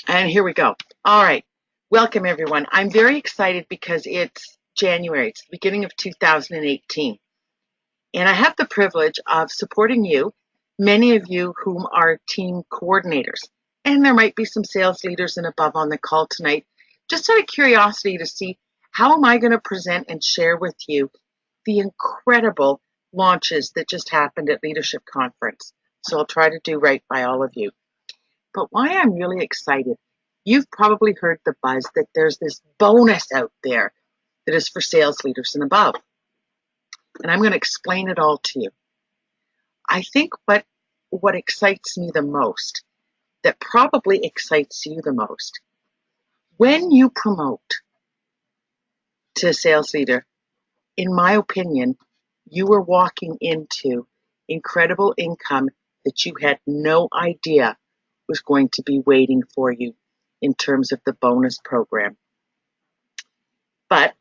And here we go. All right. Welcome, everyone. I'm very excited because it's January. It's the beginning of 2018. And I have the privilege of supporting you, many of you whom are team coordinators. And there might be some sales leaders and above on the call tonight, just out of curiosity to see how am I going to present and share with you the incredible launches that just happened at Leadership Conference. So I'll try to do right by all of you. But why I'm really excited, you've probably heard the buzz that there's this bonus out there that is for sales leaders and above. And I'm going to explain it all to you. I think what excites me the most, that probably excites you the most, when you promote to a sales leader, in my opinion, you are walking into incredible income that you had no idea was going to be waiting for you in terms of the bonus program. But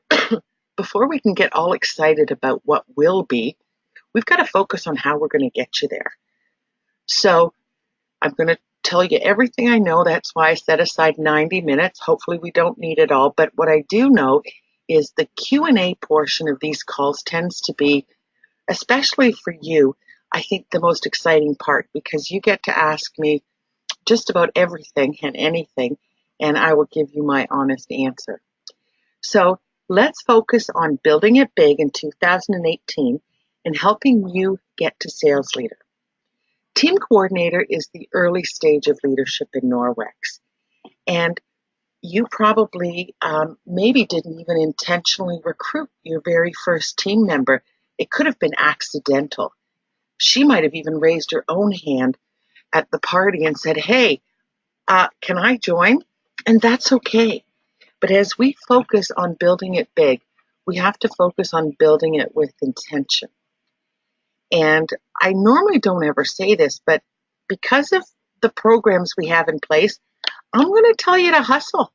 before we can get all excited about what will be, we've got to focus on how we're going to get you there. So I'm going to tell you everything I know. That's why I set aside 90 minutes. Hopefully we don't need it all. But what I do know is the Q&A portion of these calls tends to be, especially for you, I think the most exciting part, because you get to ask me just about everything and anything, and I will give you my honest answer. So let's focus on building it big in 2018 and helping you get to sales leader. Team coordinator is the early stage of leadership in Norwex. And you probably maybe didn't even intentionally recruit your very first team member. It could have been accidental. She might have even raised her own hand at the party and said, hey, can I join? And that's okay. But as we focus on building it big, we have to focus on building it with intention. And I normally don't ever say this, but because of the programs we have in place, I'm going to tell you to hustle.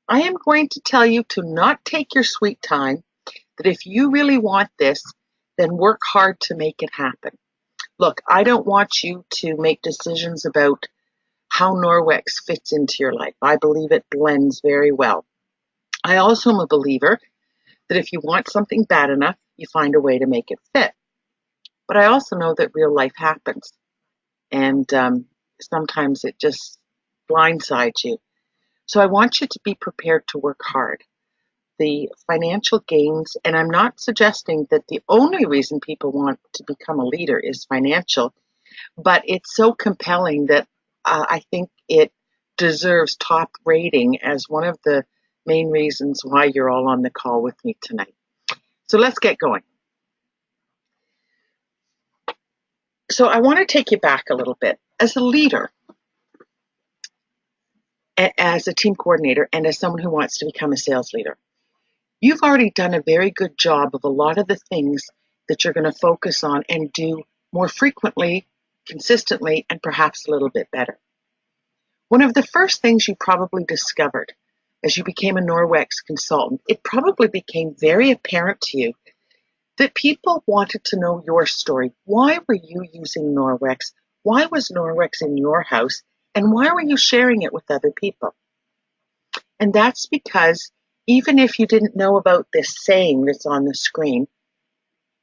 I am going to tell you to not take your sweet time, that if you really want this, then work hard to make it happen. Look, I don't want you to make decisions about how Norwex fits into your life. I believe it blends very well. I also am a believer that if you want something bad enough, you find a way to make it fit. But I also know that real life happens, and sometimes it just blindsides you. So I want you to be prepared to work hard. The financial gains, and I'm not suggesting that the only reason people want to become a leader is financial, but it's so compelling that I think it deserves top rating as one of the main reasons why you're all on the call with me tonight. So let's get going. So I want to take you back a little bit. As a leader, as a team coordinator, and as someone who wants to become a sales leader, you've already done a very good job of a lot of the things that you're going to focus on and do more frequently, consistently, and perhaps a little bit better. One of the first things you probably discovered as you became a Norwex consultant, it probably became very apparent to you that people wanted to know your story. Why were you using Norwex? Why was Norwex in your house? And why were you sharing it with other people? And that's because even if you didn't know about this saying that's on the screen,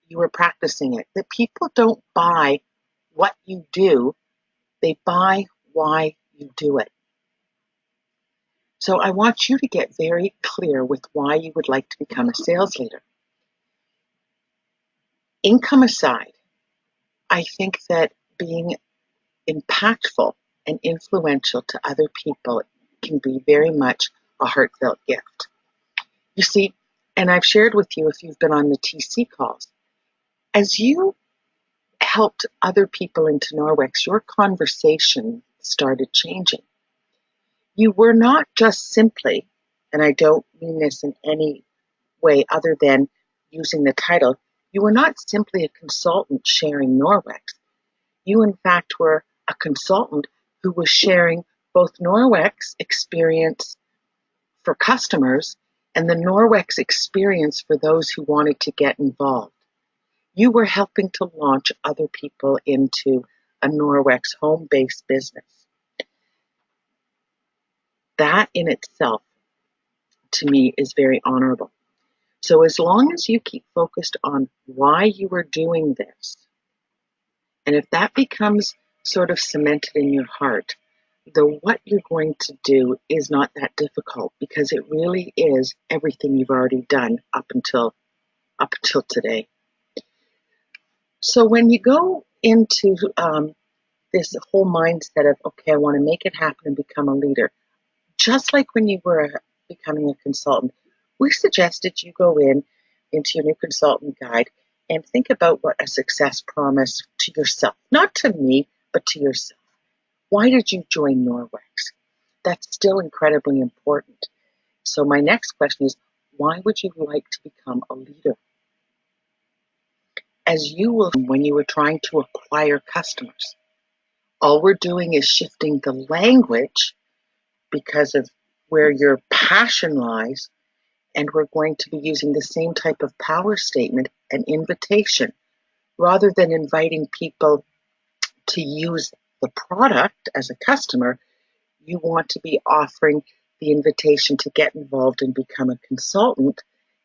you were practicing it. That people don't buy what you do, they buy why you do it. So I want you to get very clear with why you would like to become a sales leader. Income aside, I think that being impactful and influential to other people can be very much a heartfelt gift. You see, and I've shared with you if you've been on the TC calls, as you helped other people into Norwex, your conversation started changing. You were not just simply, and I don't mean this in any way other than using the title, you were not simply a consultant sharing Norwex. You, in fact, were a consultant who was sharing both Norwex experience for customers and the Norwex experience for those who wanted to get involved. You were helping to launch other people into a Norwex home-based business. That in itself, to me, is very honorable. So as long as you keep focused on why you are doing this, and if that becomes sort of cemented in your heart, the what you're going to do is not that difficult, because it really is everything you've already done up until today. So when you go into this whole mindset of, okay, I want to make it happen and become a leader, just like when you were becoming a consultant, we suggested you go into your new consultant guide and think about what a success promise to yourself, not to me, but to yourself. Why did you join Norwex? That's still incredibly important. So my next question is, why would you like to become a leader? As you will, when you were trying to acquire customers, all we're doing is shifting the language because of where your passion lies, and we're going to be using the same type of power statement and invitation. Rather than inviting people to use the product as a customer, you want to be offering the invitation to get involved and become a consultant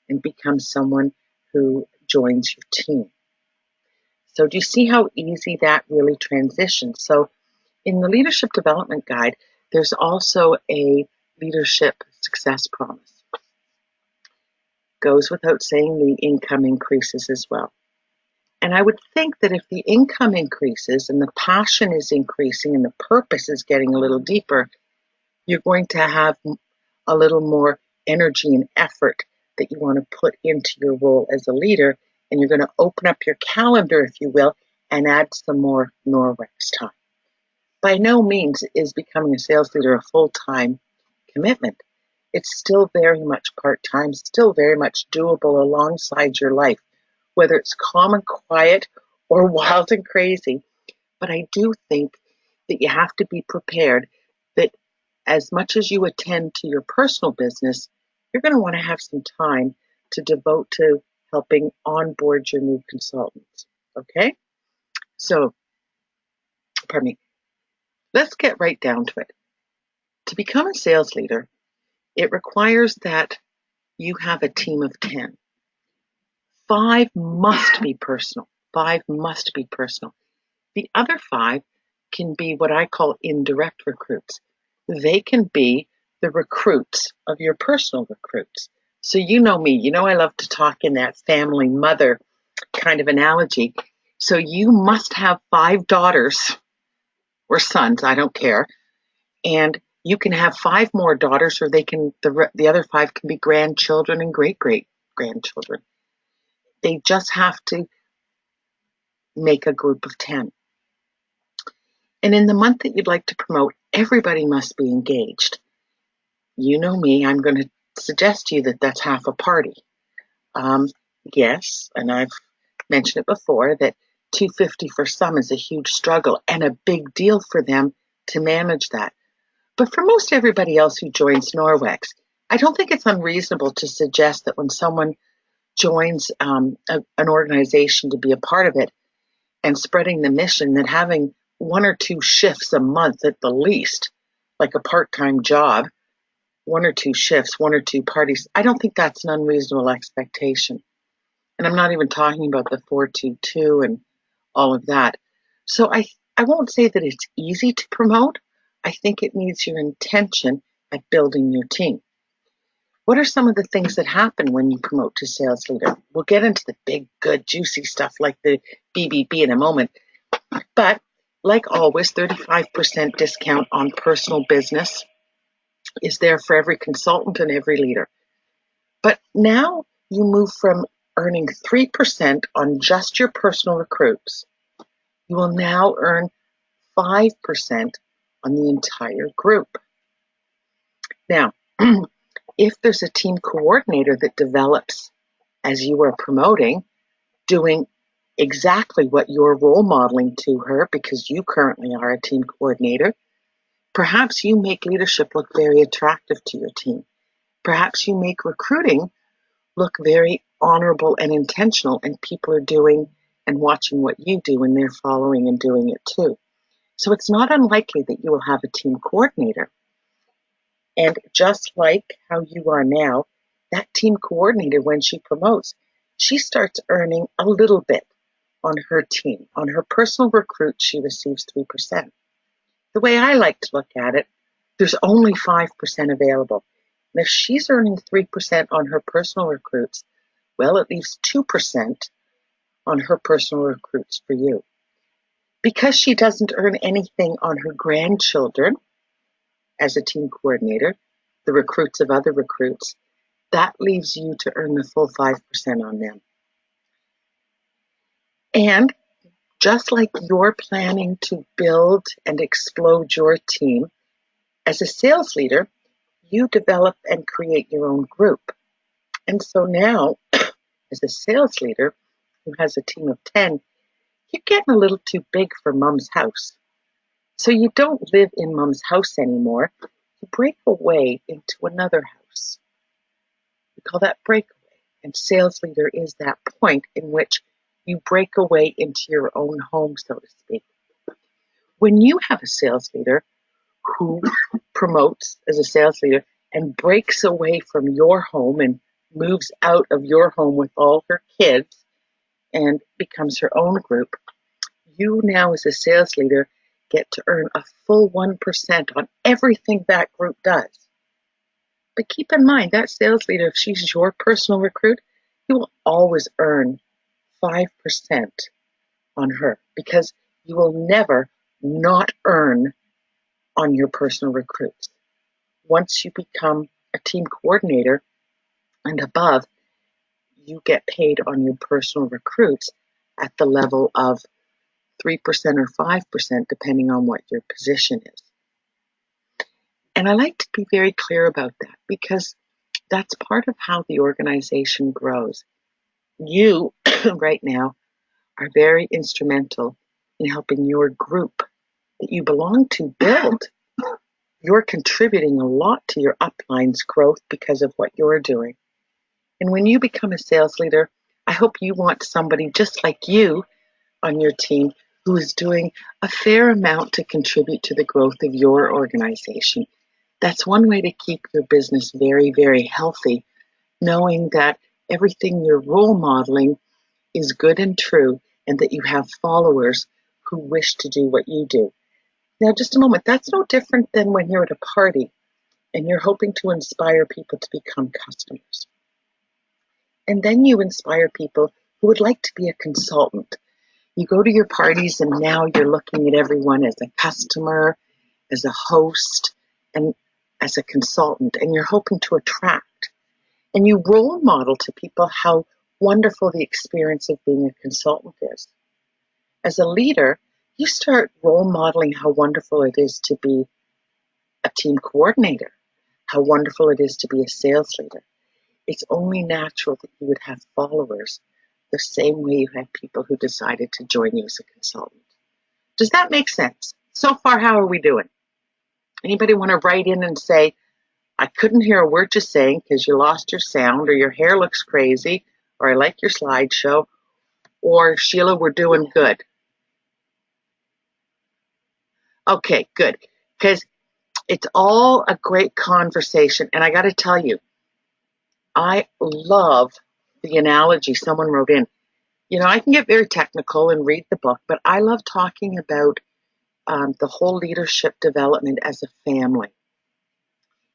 and become someone who joins your team. So do you see how easy that really transitions? So in the Leadership Development Guide, there's also a leadership success promise. Goes without saying, the income increases as well. And I would think that if the income increases and the passion is increasing and the purpose is getting a little deeper, you're going to have a little more energy and effort that you want to put into your role as a leader, and you're going to open up your calendar, if you will, and add some more Norwex time. By no means is becoming a sales leader a full-time commitment. It's still very much part-time, still very much doable alongside your life, whether it's calm and quiet or wild and crazy. But I do think that you have to be prepared that as much as you attend to your personal business, you're going to want to have some time to devote to helping onboard your new consultants. Okay? So, pardon me. Let's get right down to it. To become a sales leader, it requires that you have a team of 10. 5 must be personal. 5 must be personal. The other 5 can be what I call indirect recruits. They can be the recruits of your personal recruits. So you know me, you know I love to talk in that family mother kind of analogy. So you must have 5 daughters or sons, I don't care. And you can have 5 more daughters, or the other 5 can be grandchildren and great-great-grandchildren. They just have to make a group of 10. And in the month that you'd like to promote, everybody must be engaged. You know me, I'm going to suggest to you that that's half a party. Yes, and I've mentioned it before, that $250 for some is a huge struggle and a big deal for them to manage that. But for most everybody else who joins Norwex, I don't think it's unreasonable to suggest that when someone joins an organization to be a part of it and spreading the mission, that having 1 or 2 shifts a month at the least, like a part-time job, 1 or 2 shifts, 1 or 2 parties, I don't think that's an unreasonable expectation. And I'm not even talking about the 422 and all of that. So I won't say that it's easy to promote. I think it needs your intention at building your team. What are some of the things that happen when you promote to sales leader? We'll get into the big, good, juicy stuff like the BBB in a moment. But like always, 35% discount on personal business is there for every consultant and every leader. But now you move from earning 3% on just your personal recruits. You will now earn 5% on the entire group. Now, if there's a team coordinator that develops as you are promoting, doing exactly what you're role modeling to her because you currently are a team coordinator, perhaps you make leadership look very attractive to your team. Perhaps you make recruiting look very honorable and intentional, and people are doing and watching what you do, and they're following and doing it too. So it's not unlikely that you will have a team coordinator. And just like how you are now, that team coordinator, when she promotes, she starts earning a little bit on her team. On her personal recruit, she receives 3%. The way I like to look at it, there's only 5% available. And if she's earning 3% on her personal recruits, well, it leaves 2% on her personal recruits for you. Because she doesn't earn anything on her grandchildren as a team coordinator, the recruits of other recruits, that leaves you to earn the full 5% on them. And just like you're planning to build and explode your team, as a sales leader, you develop and create your own group. And so now, as a sales leader who has a team of 10, you're getting a little too big for mom's house. So you don't live in mom's house anymore. You break away into another house. We call that breakaway. And sales leader is that point in which you break away into your own home, so to speak. When you have a sales leader who promotes as a sales leader and breaks away from your home and moves out of your home with all her kids and becomes her own group, you now as a sales leader get to earn a full 1% on everything that group does. But keep in mind, that sales leader, if she's your personal recruit, you will always earn 5% on her because you will never not earn on your personal recruits. Once you become a team coordinator and above, you get paid on your personal recruits at the level of 3% or 5%, depending on what your position is. And I like to be very clear about that because that's part of how the organization grows. You, right now, are very instrumental in helping your group that you belong to build. You're contributing a lot to your upline's growth because of what you're doing. And when you become a sales leader, I hope you want somebody just like you on your team who is doing a fair amount to contribute to the growth of your organization. That's one way to keep your business very, very healthy, knowing that everything you're role modeling is good and true and that you have followers who wish to do what you do. Now, just a moment, that's no different than when you're at a party and you're hoping to inspire people to become customers. And then you inspire people who would like to be a consultant. You go to your parties and now you're looking at everyone as a customer, as a host, and as a consultant, and you're hoping to attract. And you role model to people how wonderful the experience of being a consultant is. As a leader, you start role modeling how wonderful it is to be a team coordinator, how wonderful it is to be a sales leader. It's only natural that you would have followers the same way you had people who decided to join you as a consultant. Does that make sense? So far, how are we doing? Anybody want to write in and say, I couldn't hear a word you're saying because you lost your sound, or your hair looks crazy, or I like your slideshow, or Sheila, we're doing good. Okay, good. Because it's all a great conversation. And I got to tell you, I love the analogy someone wrote in. You know, I can get very technical and read the book, but I love talking about the whole leadership development as a family.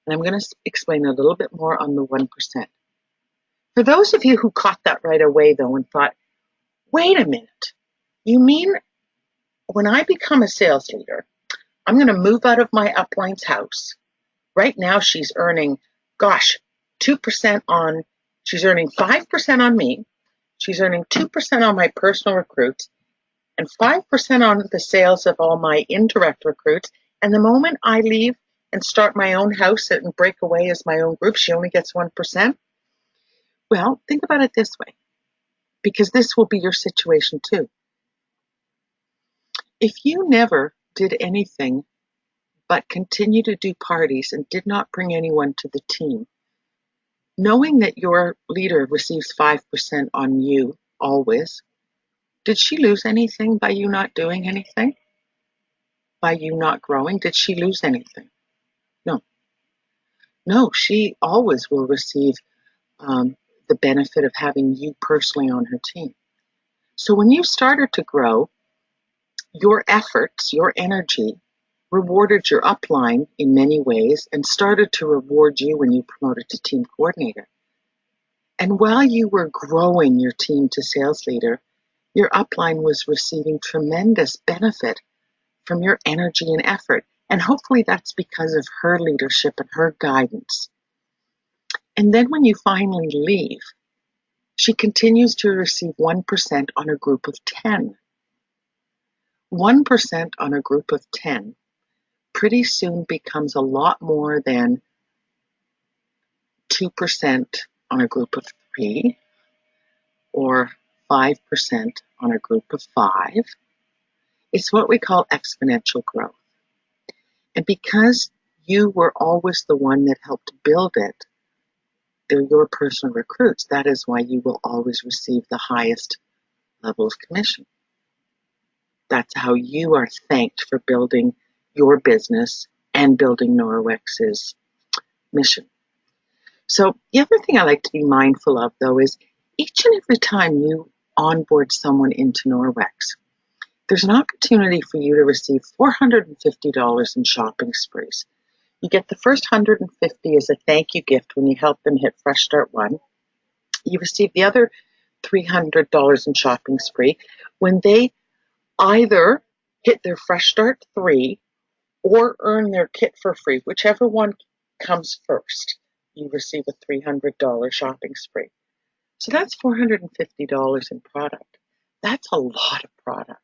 And I'm going to explain a little bit more on the 1%. For those of you who caught that right away, though, and thought, wait a minute, you mean when I become a sales leader, I'm going to move out of my upline's house. Right now, she's earning, 2% on, she's earning 5% on me. She's earning 2% on my personal recruits and 5% on the sales of all my indirect recruits. And the moment I leave and start my own house and break away as my own group, she only gets 1%. Well, think about it this way, because this will be your situation too. If you never did anything but continue to do parties and did not bring anyone to the team, knowing that your leader receives 5% on you always, did she lose anything by you not doing anything? By you not growing? Did she lose anything? No. No, she always will receive um, the benefit of having you personally on her team. So when you started to grow, your efforts, your energy rewarded your upline in many ways and started to reward you when you promoted to team coordinator. And while you were growing your team to sales leader, your upline was receiving tremendous benefit from your energy and effort. And hopefully that's because of her leadership and her guidance. And then when you finally leave, she continues to receive 1% on a group of 10. 1% on a group of 10 pretty soon becomes a lot more than 2% on a group of 3 or 5% on a group of 5. It's what we call exponential growth. And because you were always the one that helped build it, they're your personal recruits. That is why you will always receive the highest level of commission. That's how you are thanked for building your business and building Norwex's mission. So the other thing I like to be mindful of, though, is each and every time you onboard someone into Norwex, there's an opportunity for you to receive $450 in shopping sprees. You get the first $150 as a thank you gift when you help them hit Fresh Start 1. You receive the other $300 in shopping spree when they either hit their Fresh Start 3 or earn their kit for free, whichever one comes first. You receive a $300 shopping spree. So that's $450 in product. That's a lot of product.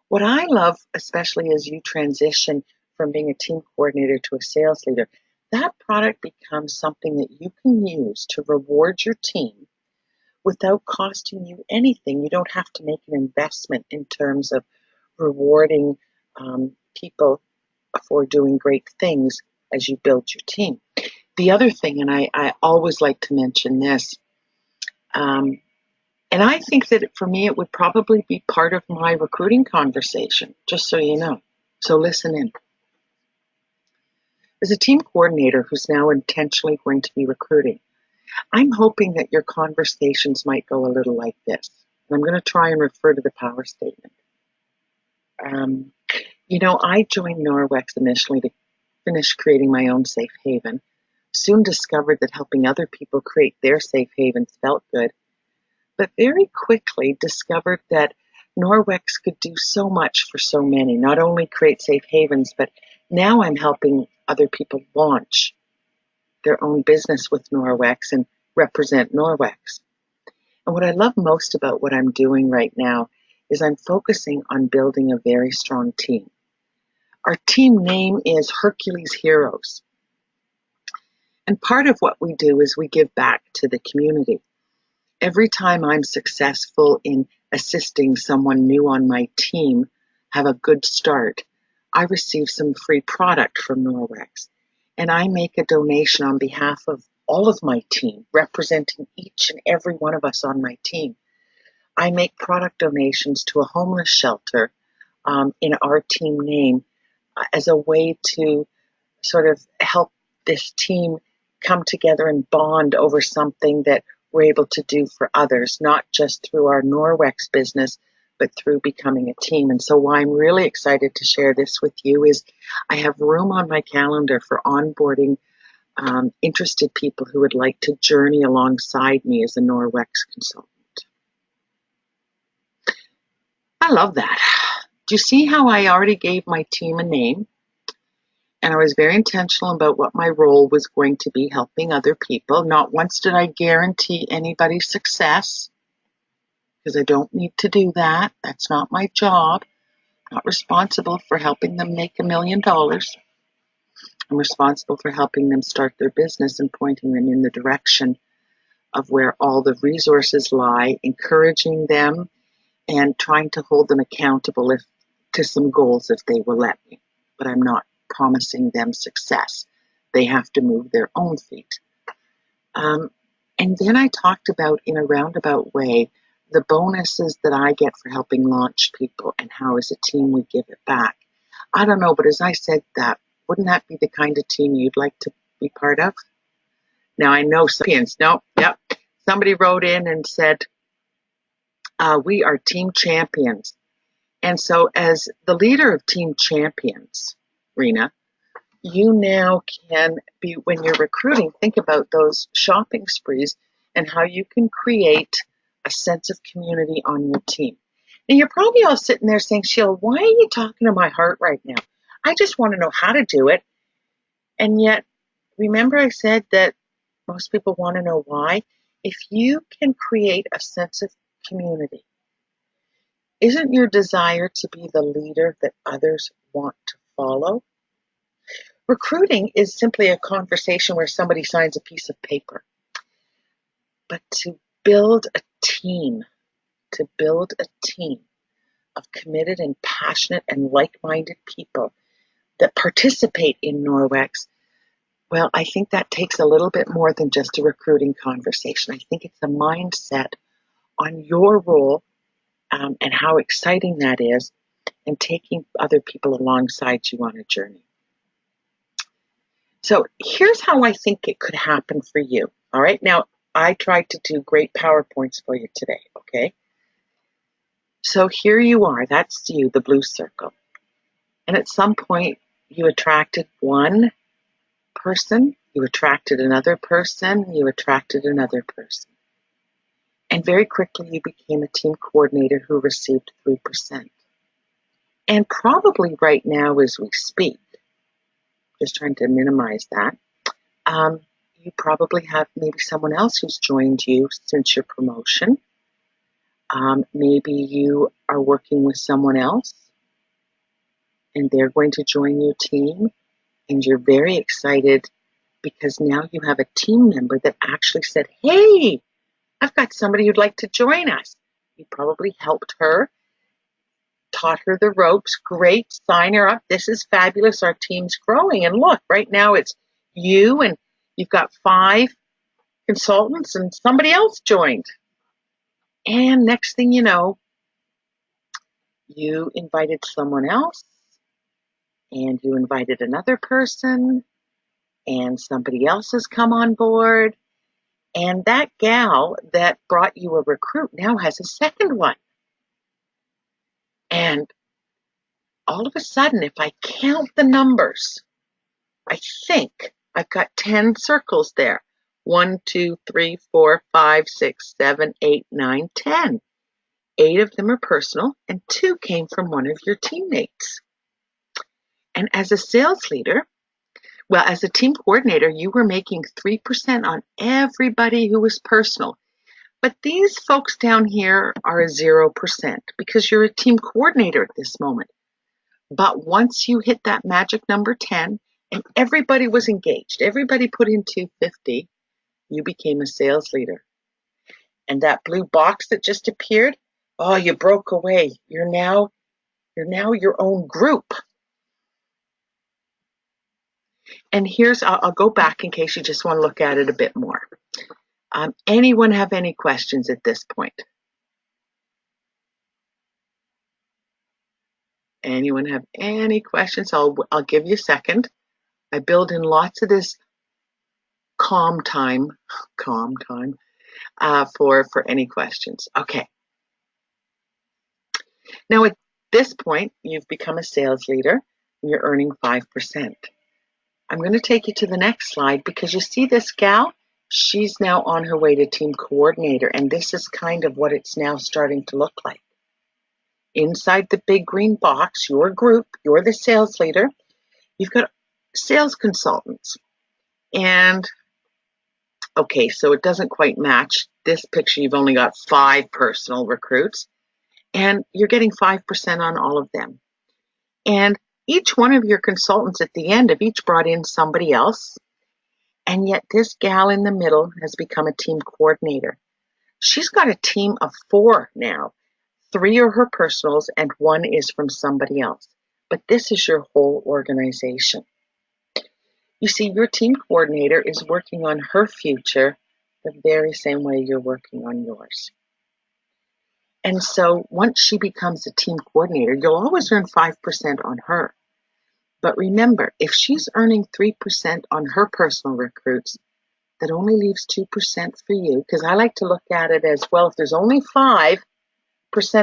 What I love, especially as you transition from being a team coordinator to a sales leader, that product becomes something that you can use to reward your team without costing you anything. You don't have to make an investment in terms of rewarding people for doing great things as you build your team. The other thing, and I always like to mention this, and I think that for me, it would probably be part of my recruiting conversation, just so you know. So listen in. As a team coordinator who's now intentionally going to be recruiting, I'm hoping that your conversations might go a little like this. And I'm going to try and refer to the power statement. I joined Norwex initially to finish creating my own safe haven. Soon discovered that helping other people create their safe havens felt good, but very quickly discovered that Norwex could do so much for so many, not only create safe havens, but now I'm helping other people launch their own business with Norwex and represent Norwex. And what I love most about what I'm doing right now is I'm focusing on building a very strong team. Our team name is Hercules Heroes. And part of what we do is we give back to the community. Every time I'm successful in assisting someone new on my team have a good start, I receive some free product from Norwex. And I make a donation on behalf of all of my team, representing each and every one of us on my team. I make product donations to a homeless shelter in our team name as a way to sort of help this team come together and bond over something that we're able to do for others, not just through our Norwex business, but through becoming a team. And so why I'm really excited to share this with you is I have room on my calendar for onboarding interested people who would like to journey alongside me as a Norwex consultant. I love that. Do you see how I already gave my team a name? And I was very intentional about what my role was going to be, helping other people. Not once did I guarantee anybody's success, because I don't need to do that. That's not my job. I'm not responsible for helping them make $1 million. I'm responsible for helping them start their business and pointing them in the direction of where all the resources lie, encouraging them and trying to hold them accountable to some goals if they will let me. But I'm not promising them success. They have to move their own feet. And then I talked about, in a roundabout way, the bonuses that I get for helping launch people and how as a team we give it back. I don't know, but as I said that, wouldn't that be the kind of team you'd like to be part of? Now I know champions. No, yep. Somebody wrote in and said, we are team champions. And so as the leader of Team Champions, Rena, you now can be, when you're recruiting, think about those shopping sprees and how you can create a sense of community on your team. And you're probably all sitting there saying, Sheila, why are you talking to my heart right now? I just want to know how to do it. And yet, remember I said that most people want to know why? If you can create a sense of community, isn't your desire to be the leader that others want to follow? Recruiting is simply a conversation where somebody signs a piece of paper. But to build a team of committed and passionate and like-minded people that participate in Norwex, well, I think that takes a little bit more than just a recruiting conversation. I think it's a mindset on your role and how exciting that is, and taking other people alongside you on a journey. So here's how I think it could happen for you. All right. Now, I tried to do great PowerPoints for you today. Okay. So here you are. That's you, the blue circle. And at some point, you attracted one person, you attracted another person, you attracted another person. And very quickly, you became a team coordinator who received 3%. And probably right now as we speak, just trying to minimize that, you probably have maybe someone else who's joined you since your promotion. Maybe you are working with someone else and they're going to join your team, and you're very excited because now you have a team member that actually said, hey, I've got somebody who'd like to join us. You probably helped her, taught her the ropes. Great, sign her up. This is fabulous. Our team's growing. And look, right now it's you and you've got 5 consultants and somebody else joined. And next thing you know, you invited someone else and you invited another person and somebody else has come on board. And that gal that brought you a recruit now has a second one. And all of a sudden, if I count the numbers, I think I've got 10 circles there. 1, 2, 3, 4, 5, 6, 7, 8, 9, 10. 8 of them are personal, and 2 came from one of your teammates. And as a sales leader, well, as a team coordinator, you were making 3% on everybody who was personal. But these folks down here are a 0% because you're a team coordinator at this moment. But once you hit that magic number 10 and everybody was engaged, everybody put in 250, you became a sales leader. And that blue box that just appeared, oh, you broke away. You're now your own group. And here's, I'll go back in case you just want to look at it a bit more. Anyone have any questions at this point? Anyone have any questions? I'll give you a second. I build in lots of this calm time for any questions. Okay. Now at this point, you've become a sales leader and you're earning 5%. I'm going to take you to the next slide because you see this gal? She's now on her way to team coordinator, and this is kind of what it's now starting to look like. Inside the big green box, your group, you're the sales leader. You've got sales consultants. And, okay, so it doesn't quite match. This picture, you've only got 5 personal recruits, and you're getting 5% on all of them. And each one of your consultants at the end have each brought in somebody else. And yet this gal in the middle has become a team coordinator. She's got a team of 4 now. 3 are her personals and 1 is from somebody else. But this is your whole organization. You see, your team coordinator is working on her future the very same way you're working on yours. And so once she becomes a team coordinator, you'll always earn 5% on her. But remember, if she's earning 3% on her personal recruits, that only leaves 2% for you. Because I like to look at it as, well, if there's only 5%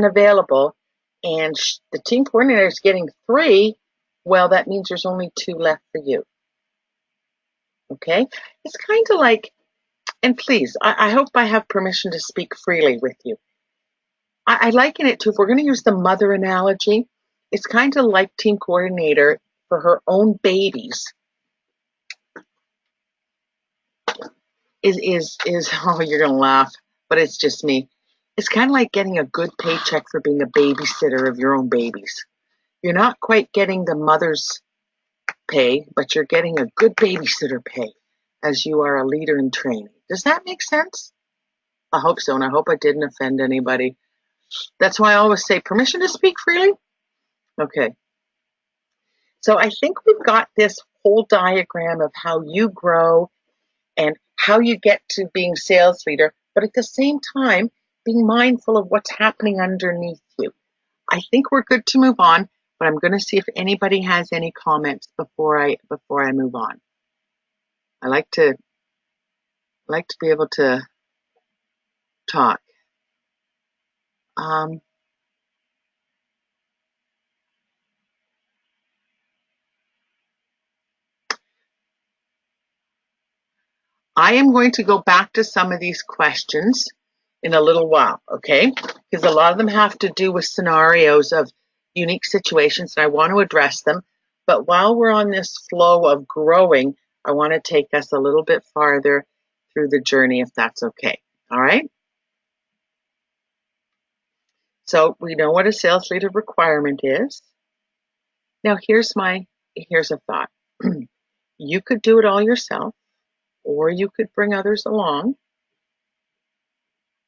available and the team coordinator is getting 3, well, that means there's only 2 left for you. Okay? It's kind of like, and please, I hope I have permission to speak freely with you. I liken it to, if we're going to use the mother analogy, it's kind of like team coordinator for her own babies is oh, you're going to laugh, but it's just me. It's kind of like getting a good paycheck for being a babysitter of your own babies. You're not quite getting the mother's pay, but you're getting a good babysitter pay as you are a leader in training. Does that make sense? I hope so, and I hope I didn't offend anybody. That's why I always say permission to speak freely. Okay. So I think we've got this whole diagram of how you grow and how you get to being sales leader, but at the same time, being mindful of what's happening underneath you. I think we're good to move on, but I'm going to see if anybody has any comments before I move on. I like to be able to talk. I am going to go back to some of these questions in a little while, okay? Because a lot of them have to do with scenarios of unique situations, and I want to address them. But while we're on this flow of growing, I want to take us a little bit farther through the journey, if that's okay. All right? So we know what a sales leader requirement is. Now here's a thought. You could do it all yourself, or you could bring others along.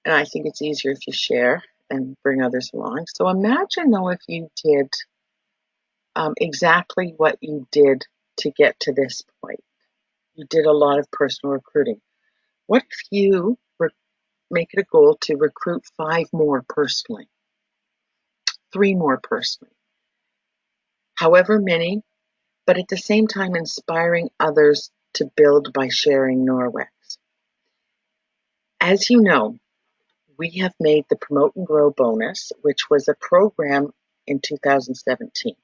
And I think it's easier if you share and bring others along. So imagine, though, if you did exactly what you did to get to this point. You did a lot of personal recruiting. What if you make it a goal to recruit 5 more personally, 3 more personally, however many, but at the same time inspiring others to build by sharing Norwex. As you know, we have made the Promote and Grow bonus, which was a program in 2017.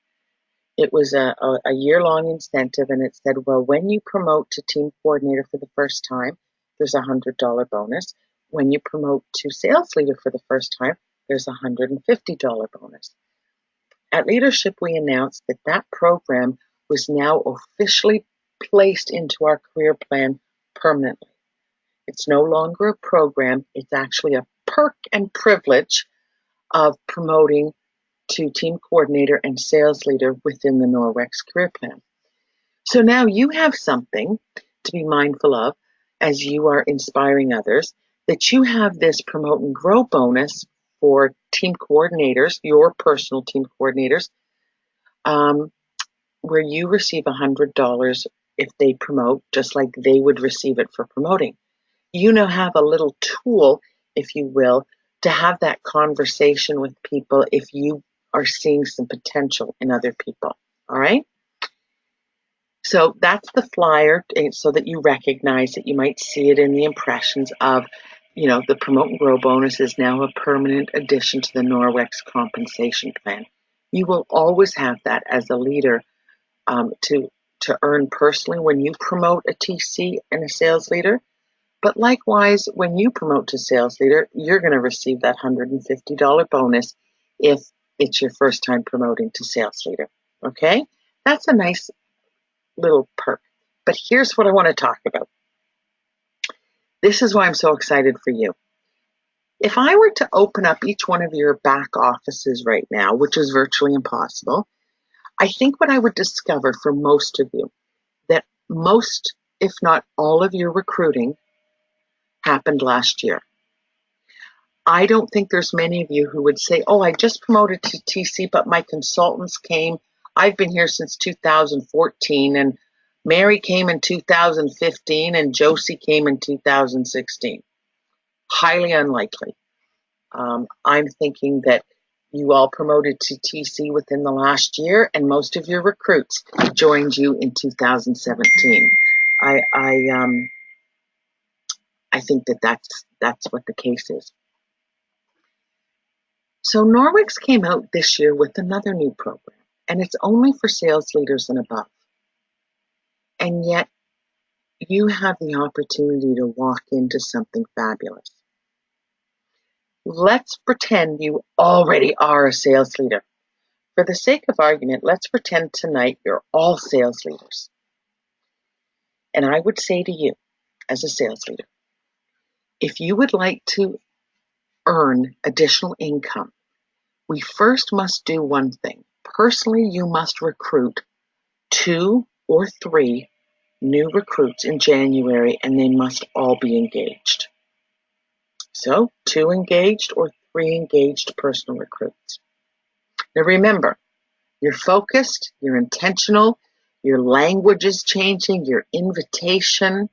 It was a year-long incentive, and it said, well, when you promote to team coordinator for the first time, there's a $100 bonus. When you promote to sales leader for the first time, there's a $150 bonus. At Leadership, we announced that that program was now officially placed into our career plan permanently. It's no longer a program. It's actually a perk and privilege of promoting to team coordinator and sales leader within the Norwex career plan. So now you have something to be mindful of as you are inspiring others, that you have this Promote and Grow bonus for team coordinators, your personal team coordinators, where you receive $100 if they promote, just like they would receive it for promoting. You now have a little tool, if you will, to have that conversation with people if you are seeing some potential in other people. All right? So that's the flyer, so that you recognize it. You might see it in the impressions of, the Promote and Grow bonus is now a permanent addition to the Norwex compensation plan. You will always have that as a leader to earn personally when you promote a TC and a sales leader. But likewise, when you promote to sales leader, you're going to receive that $150 bonus if it's your first time promoting to sales leader. Okay? That's a nice little perk. But here's what I want to talk about. This is why I'm so excited for you. If I were to open up each one of your back offices right now, which is virtually impossible, I think what I would discover for most of you, that most, if not all of your recruiting happened last year. I don't think there's many of you who would say, oh, I just promoted to TC, but my consultants came. I've been here since 2014, and Mary came in 2015, and Josie came in 2016. Highly unlikely. I'm thinking that You all promoted to TC within the last year, and most of your recruits joined you in 2017. I think that's what the case is. So Norwex came out this year with another new program, and it's only for sales leaders and above. And yet you have the opportunity to walk into something fabulous. Let's pretend you already are a sales leader. For the sake of argument, let's pretend tonight you're all sales leaders. And I would say to you, as a sales leader, if you would like to earn additional income, we first must do one thing. Personally, you must recruit 2 or 3 new recruits in January, and they must all be engaged. So 2 engaged or 3 engaged personal recruits. Now remember, you're focused, you're intentional, your language is changing, your invitation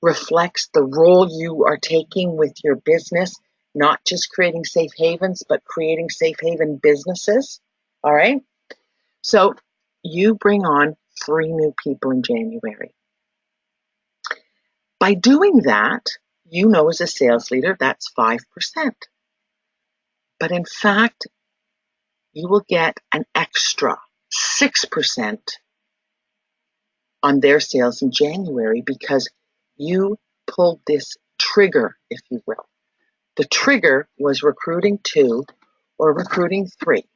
reflects the role you are taking with your business, not just creating safe havens, but creating safe haven businesses. All right? So you bring on 3 new people in January. By doing that, you know as a sales leader, that's 5%. But in fact, you will get an extra 6% on their sales in January because you pulled this trigger, if you will. The trigger was recruiting 2 or recruiting 3.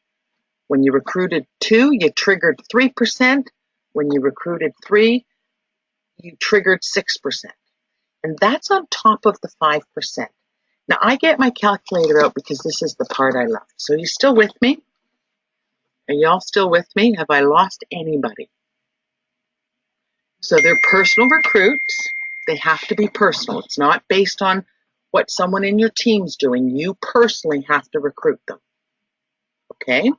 When you recruited 2, you triggered 3%. When you recruited 3, you triggered 6%. And that's on top of the 5%. Now, I get my calculator out because this is the part I love. So you still with me? Are y'all still with me? Have I lost anybody? So they're personal recruits. They have to be personal. It's not based on what someone in your team's doing. You personally have to recruit them. Okay?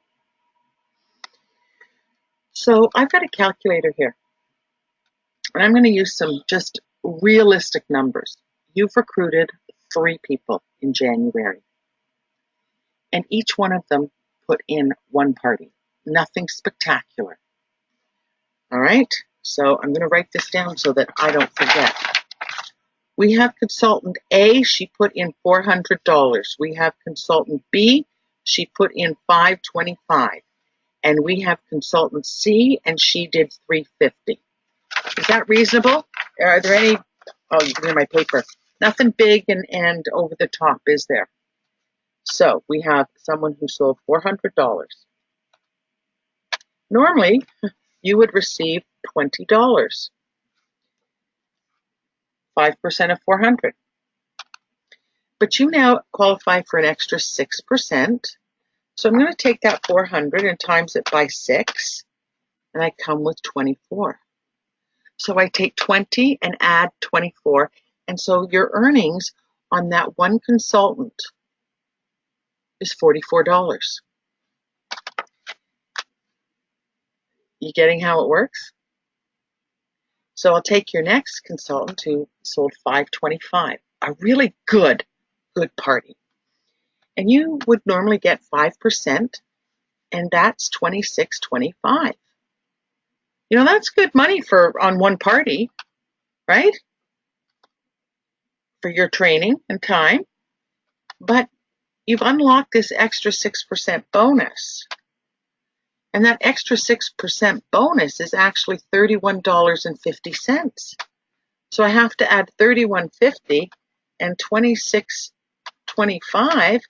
So I've got a calculator here. And I'm going to use some just realistic numbers. You've recruited 3 people in January. And each one of them put in 1 party. Nothing spectacular. All right? So I'm going to write this down so that I don't forget. We have consultant A, she put in $400. We have consultant B, she put in $525. And we have consultant C, and she did $350. Is that reasonable? Are there any, oh, you can hear my paper. Nothing big and over the top, is there? So we have someone who sold $400. Normally, you would receive $20. 5% of 400. But you now qualify for an extra 6%. So I'm going to take that 400 and times it by 6, and I come with 24. So I take 20 and add 24, and so your earnings on that one consultant is $44. You getting how it works? So I'll take your next consultant who sold $525, a really good party. And you would normally get 5%, and that's $26.25. You know, that's good money for on one party, right? For your training and time. But you've unlocked this extra 6% bonus. And that extra 6% bonus is actually $31.50. So I have to add $31.50 and $26.25,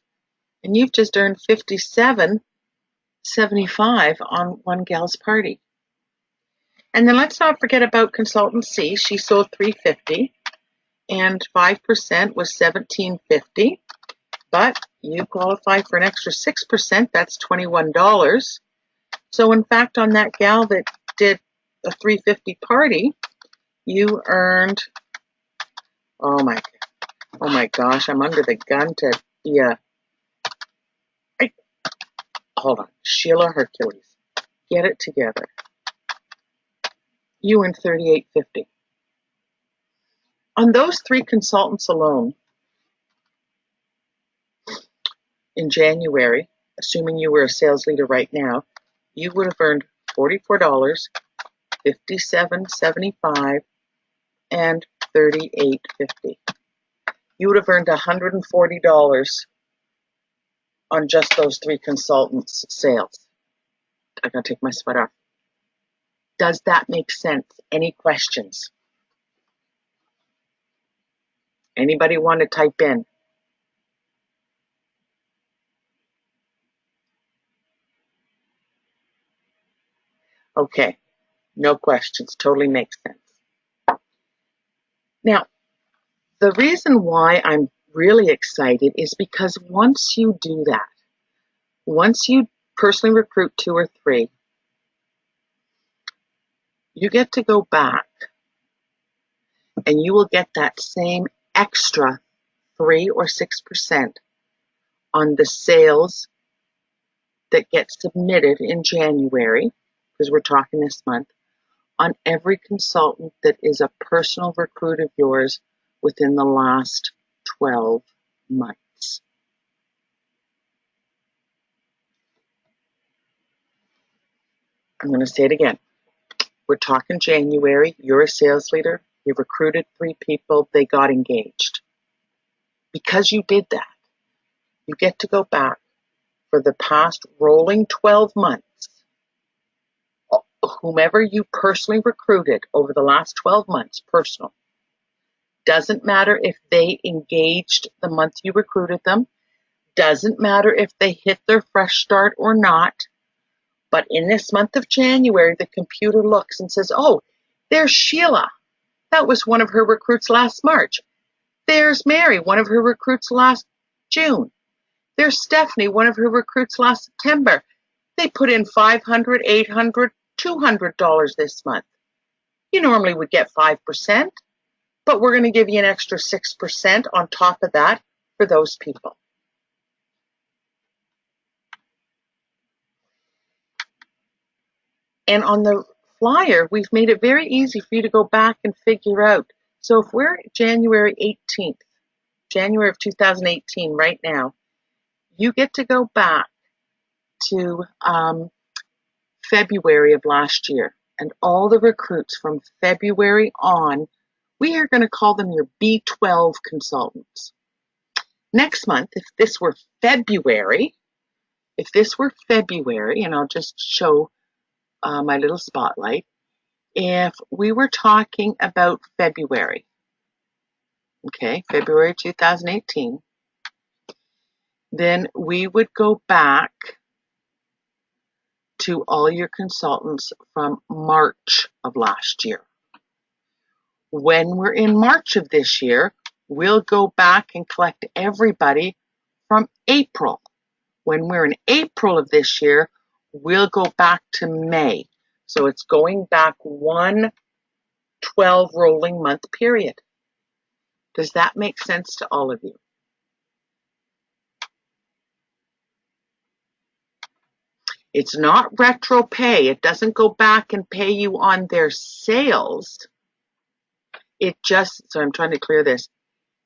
and you've just earned $57.75 on one gal's party. And then let's not forget about consultant C. She sold $350, and 5% was $17.50. But you qualify for an extra 6%. That's $21. So in fact, on that gal that did a $350 party, you earned, oh my gosh, I'm under the gun to be a, hold on, Sheila Hercules, get it together. You earned $38.50. On those 3 consultants alone, in January, assuming you were a sales leader right now, you would have earned $44, $57.75, and $38.50. You would have earned $140 on just those 3 consultants' sales. I gotta take my sweater off. Does that make sense? Any questions? Anybody want to type in? Okay, no questions. Totally makes sense. Now, the reason why I'm really excited is because once you do that, once you personally recruit 2 or 3, you get to go back and you will get that same extra 3 or 6% on the sales that get submitted in January, because we're talking this month, on every consultant that is a personal recruit of yours within the last 12 months. I'm going to say it again. We're talking January. You're a sales leader. You recruited 3 people. They got engaged. Because you did that, you get to go back for the past rolling 12 months. Whomever you personally recruited over the last 12 months, personal. Doesn't matter if they engaged the month you recruited them. Doesn't matter if they hit their fresh start or not. But in this month of January, the computer looks and says, oh, there's Sheila. That was one of her recruits last March. There's Mary, one of her recruits last June. There's Stephanie, one of her recruits last September. They put in $500, $800, $200 this month. You normally would get 5%, but we're going to give you an extra 6% on top of that for those people. And on the flyer, we've made it very easy for you to go back and figure out. So if we're January 18th, January of 2018 right now, you get to go back to February of last year. And all the recruits from February on, we are going to call them your B12 consultants. Next month, if this were February, and I'll just show my little spotlight, if we were talking about February, okay, February 2018, then we would go back to all your consultants from March of last year. When we're in March of this year, we'll go back and collect everybody from April. When we're in April of this year, we'll go back to May. So it's going back 1 12 rolling month period. Does that make sense to all of you? It's not retro pay. It doesn't go back and pay you on their sales. It just, so I'm trying to clear this.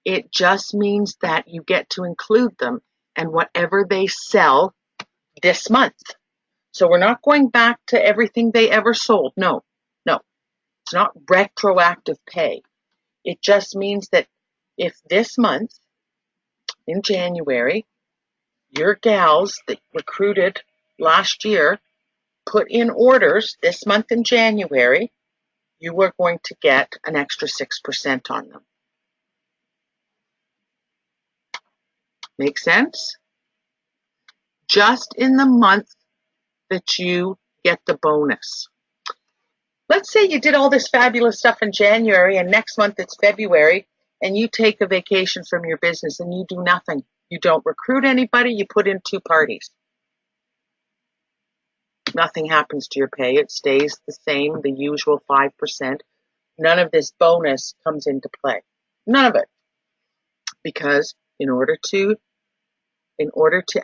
It just means that you get to include them and whatever they sell this month. So we're not going back to everything they ever sold. No. It's not retroactive pay. It just means that if this month, in January, your gals that recruited last year put in orders this month in January, you are going to get an extra 6% on them. Make sense? Just in the month that you get the bonus. Let's say you did all this fabulous stuff in January and next month it's February and you take a vacation from your business and you do nothing. You don't recruit anybody, you put in 2 parties. Nothing happens to your pay. It stays the same, the usual 5%. None of this bonus comes into play. None of it. Because in order to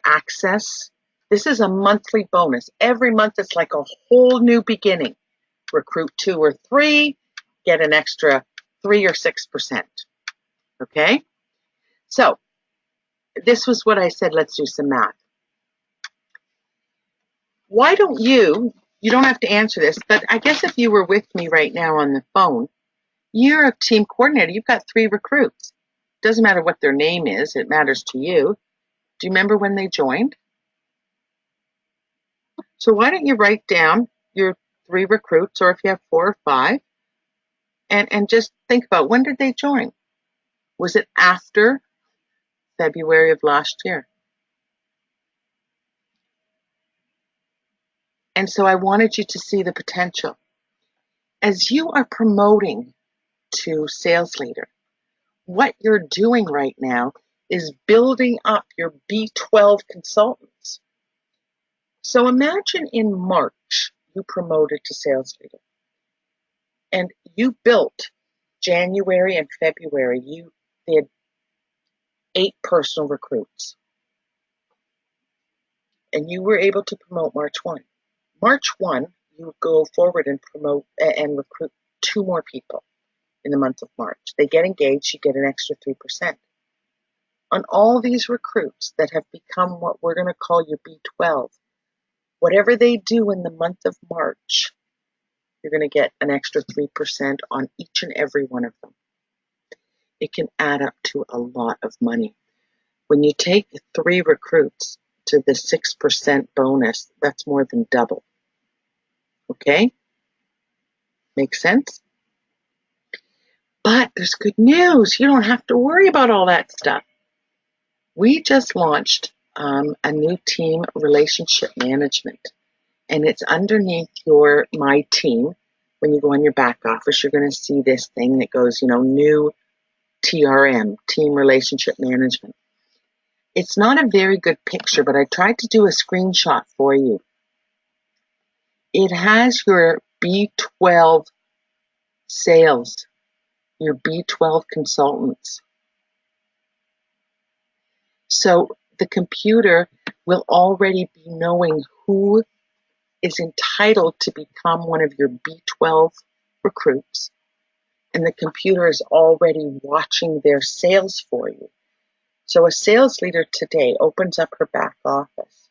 access, this is a monthly bonus. Every month it's like a whole new beginning. Recruit 2 or 3, get an extra 3 or 6%. Okay? So, this was what I said, let's do some math. Why don't you don't have to answer this, but I guess if you were with me right now on the phone, you're a team coordinator. You've got 3 recruits. Doesn't matter what their name is, it matters to you. Do you remember when they joined? So why don't you write down your 3 recruits, or if you have 4 or 5, and just think about, when did they join? Was it after February of last year? And so I wanted you to see the potential. As you are promoting to sales leader, what you're doing right now is building up your B12 consultants. So imagine in March you promoted to sales leader and you built January and February, you did 8 personal recruits and you were able to promote March 1. March 1, you go forward and promote and recruit 2 more people in the month of March. They get engaged, you get an extra 3%. On all these recruits that have become what we're going to call your B12, whatever they do in the month of March, you're going to get an extra 3% on each and every one of them. It can add up to a lot of money. When you take 3 recruits to the 6% bonus, that's more than double. Okay? Makes sense? But there's good news. You don't have to worry about all that stuff. We just launched a new team, relationship management, and it's underneath my team. When you go on your back office, you're going to see this thing that goes, new TRM, team relationship management. It's not a very good picture, but I tried to do a screenshot for you. It has your B12 sales, your B12 consultants. So the computer will already be knowing who is entitled to become one of your B12 recruits, and the computer is already watching their sales for you. So a sales leader today opens up her back office,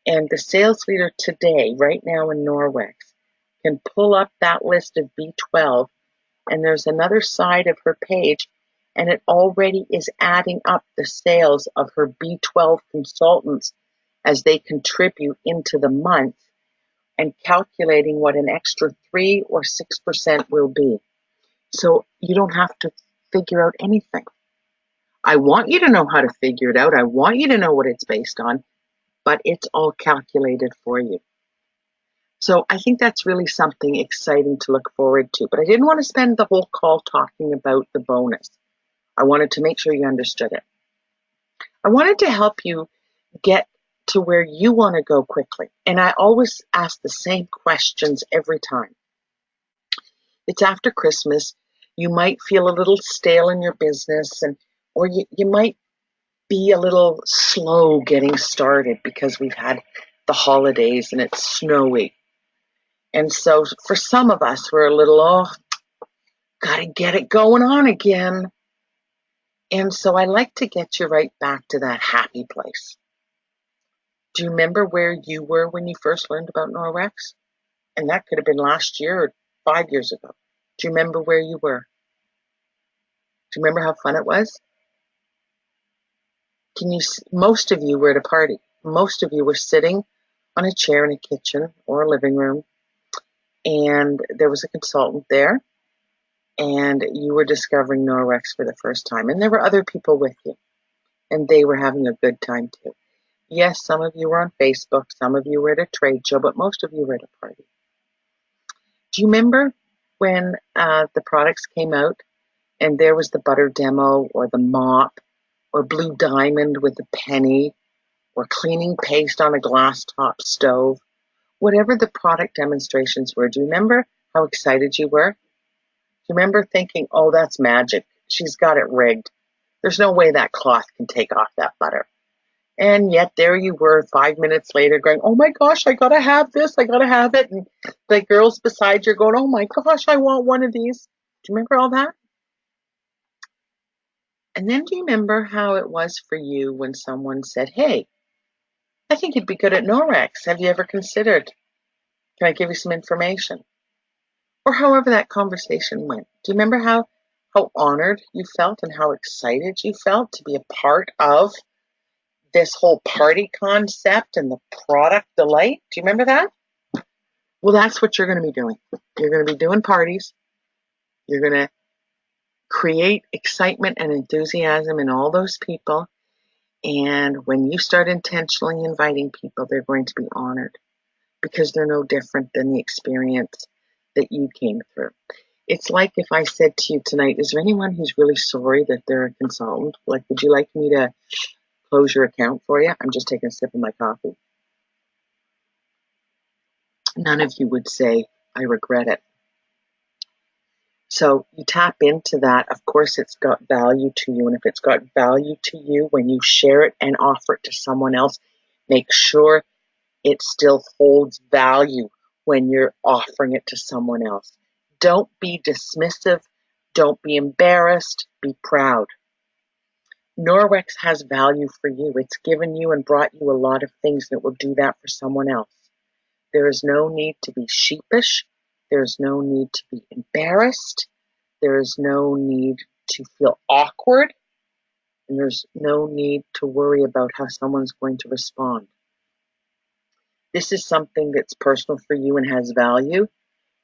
and the sales leader today, right now in Norwex, can pull up that list of B12, and there's another side of her page, and it already is adding up the sales of her B12 consultants as they contribute into the month and calculating what an extra 3 or 6% will be. So you don't have to figure out anything. I want you to know how to figure it out. I want you to know what it's based on, but it's all calculated for you. So I think that's really something exciting to look forward to. But I didn't want to spend the whole call talking about the bonus. I wanted to make sure you understood it. I wanted to help you get to where you want to go quickly. And I always ask the same questions every time. It's after Christmas. You might feel a little stale in your business, or you might be a little slow getting started because we've had the holidays and it's snowy. And so for some of us, we're a little, gotta get it going on again. And so I like to get you right back to that happy place. Do you remember where you were when you first learned about Norwex? And that could have been last year or 5 years ago. Do you remember where you were? Do you remember how fun it was? Most of you were at a party. Most of you were sitting on a chair in a kitchen or a living room, and there was a consultant there, and you were discovering Norwex for the first time, and there were other people with you, and they were having a good time too. Yes, some of you were on Facebook, some of you were at a trade show, but most of you were at a party. Do you remember when the products came out and there was the butter demo or the mop or Blue Diamond with a penny or cleaning paste on a glass top stove? Whatever the product demonstrations were, do you remember how excited you were? Do you remember thinking, oh, that's magic. She's got it rigged. There's no way that cloth can take off that butter. And yet there you were 5 minutes later going, oh my gosh, I gotta have this, I gotta have it. And the girls beside you are going, oh my gosh, I want one of these. Do you remember all that? And then do you remember how it was for you when someone said, hey, I think you'd be good at Norwex. Have you ever considered? Can I give you some information? Or however that conversation went. Do you remember how honored you felt and how excited you felt to be a part of this whole party concept and the product delight? Do you remember that? Well, that's what you're going to be doing. You're going to be doing parties. You're going to create excitement and enthusiasm in all those people. And when you start intentionally inviting people, they're going to be honored because they're no different than the experience that you came through. It's like if I said to you tonight, is there anyone who's really sorry that they're a consultant? Like, would you like me to close your account for you? I'm just taking a sip of my coffee. None of you would say, I regret it. So you tap into that. Of course, it's got value to you. And if it's got value to you, when you share it and offer it to someone else, make sure it still holds value when you're offering it to someone else. Don't be dismissive. Don't be embarrassed. Be proud. Norwex has value for you. It's given you and brought you a lot of things that will do that for someone else. There is no need to be sheepish. There is no need to be embarrassed. There is no need to feel awkward. And there's no need to worry about how someone's going to respond. This is something that's personal for you and has value,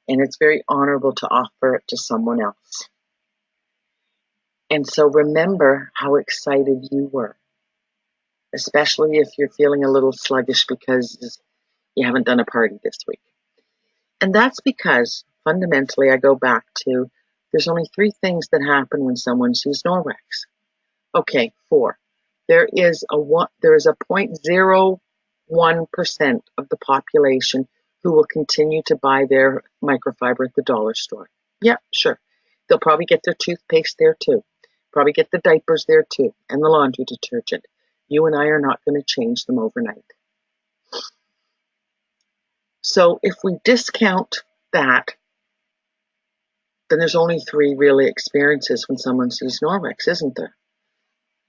and it's very honorable to offer it to someone else. And so remember how excited you were, especially if you're feeling a little sluggish because you haven't done a party this week. And that's because fundamentally I go back to there's only 3 things that happen when someone sees Norwex. Okay, 4. There is a 0.01% of the population who will continue to buy their microfiber at the dollar store. Yeah, sure. They'll probably get their toothpaste there too. Probably get the diapers there too, and the laundry detergent. You and I are not going to change them overnight. So if we discount that, then there's only 3 really experiences when someone sees Norwex, isn't there?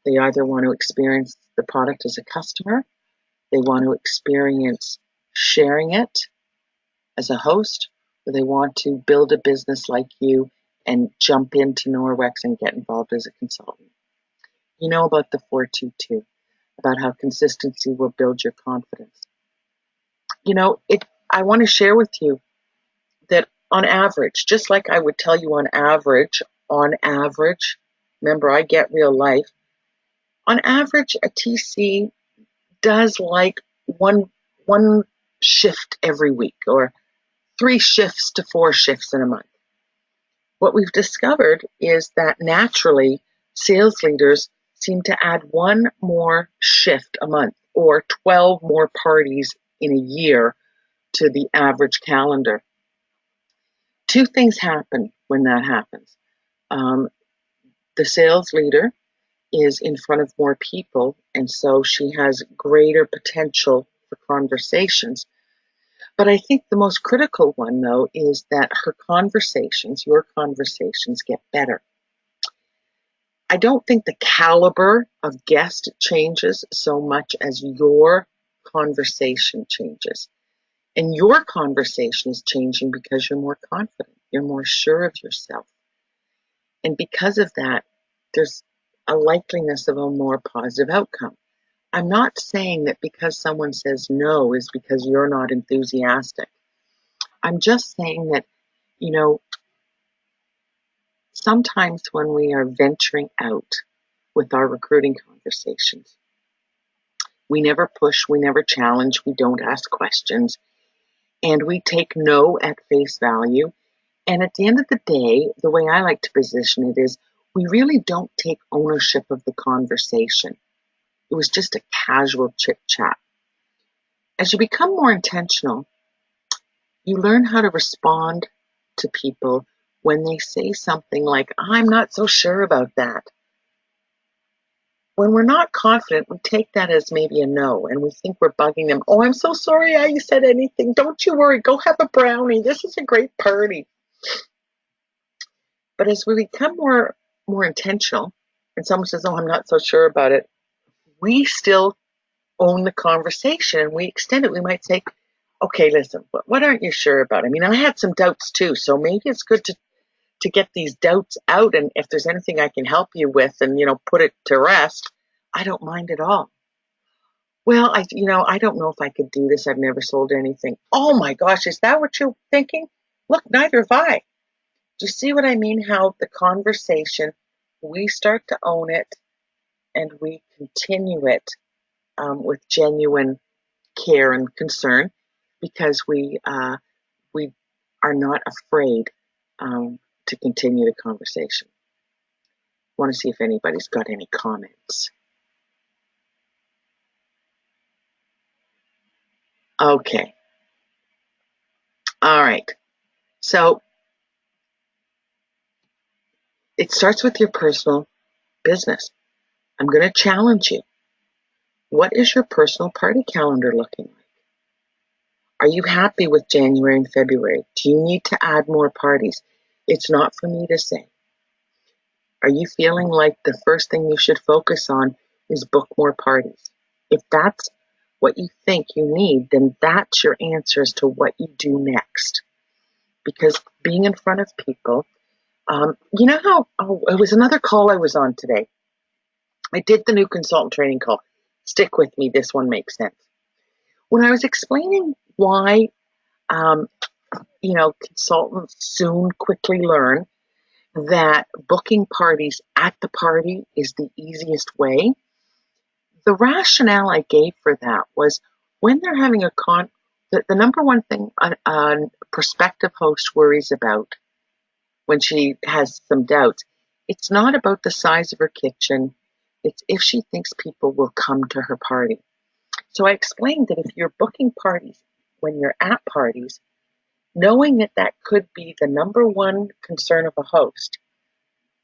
They either want to experience the product as a customer, they want to experience sharing it as a host, or they want to build a business like you and jump into Norwex and get involved as a consultant. You know about the 422, about how consistency will build your confidence. You know, I want to share with you that on average, just like I would tell you on average, remember I get real life, on average a TC does like one shift every week or 3 shifts to 4 shifts in a month. What we've discovered is that naturally sales leaders seem to add 1 more shift a month or 12 more parties in a year to the average calendar. 2 things happen when that happens. The sales leader is in front of more people, and so she has greater potential for conversations. But I think the most critical one, though, is that her conversations, your conversations, get better. I don't think the caliber of guest changes so much as your conversation changes. And your conversation is changing because you're more confident, you're more sure of yourself. And because of that, there's a likeliness of a more positive outcome. I'm not saying that because someone says no is because you're not enthusiastic. I'm just saying that, you know, sometimes when we are venturing out with our recruiting conversations, we never push, we never challenge, we don't ask questions, and we take no at face value. And at the end of the day, the way I like to position it is we really don't take ownership of the conversation. It was just a casual chit chat. As you become more intentional, you learn how to respond to people when they say something like, I'm not so sure about that. When we're not confident, we take that as maybe a no, and we think we're bugging them. Oh, I'm so sorry I said anything. Don't you worry. Go have a brownie. This is a great party. But as we become more intentional, and someone says, oh, I'm not so sure about it, we still own the conversation and we extend it. We might say, okay, listen, what aren't you sure about? I mean, I had some doubts too, so maybe it's good to get these doubts out, and if there's anything I can help you with and, put it to rest, I don't mind at all. Well, I don't know if I could do this. I've never sold anything. Oh my gosh, is that what you're thinking? Look, neither have I. Do you see what I mean? How the conversation, we start to own it and we continue it with genuine care and concern because we are not afraid to continue the conversation. I want to see if anybody's got any comments. Okay. All right. So it starts with your personal business. I'm going to challenge you. What is your personal party calendar looking like? Are you happy with January and February? Do you need to add more parties? It's not for me to say. Are you feeling like the first thing you should focus on is book more parties? If that's what you think you need, then that's your answer as to what you do next. Because being in front of people, it was another call I was on today. I did the new consultant training call. Stick with me, this one makes sense. When I was explaining why, consultants soon quickly learn that booking parties at the party is the easiest way, the rationale I gave for that was when they're having the number one thing a prospective host worries about when she has some doubts, it's not about the size of her kitchen, it's if she thinks people will come to her party. So I explained that if you're booking parties when you're at parties, knowing that that could be the number one concern of a host,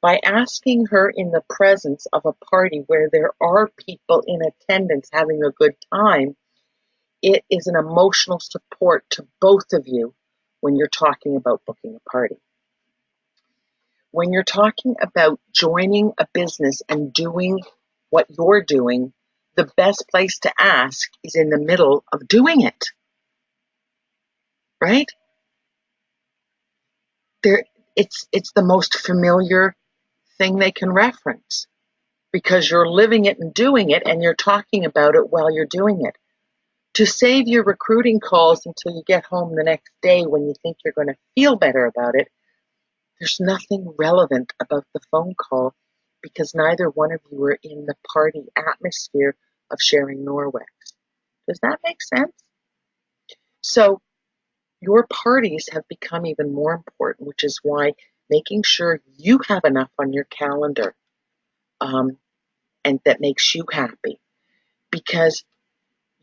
by asking her in the presence of a party where there are people in attendance having a good time, it is an emotional support to both of you when you're talking about booking a party. When you're talking about joining a business and doing what you're doing, the best place to ask is in the middle of doing it. Right? It's the most familiar thing they can reference because you're living it and doing it and you're talking about it while you're doing it. To save your recruiting calls until you get home the next day when you think you're going to feel better about it, there's nothing relevant about the phone call because neither one of you are in the party atmosphere of sharing Norwex. Does that make sense? So your parties have become even more important, which is why making sure you have enough on your calendar and that makes you happy. Because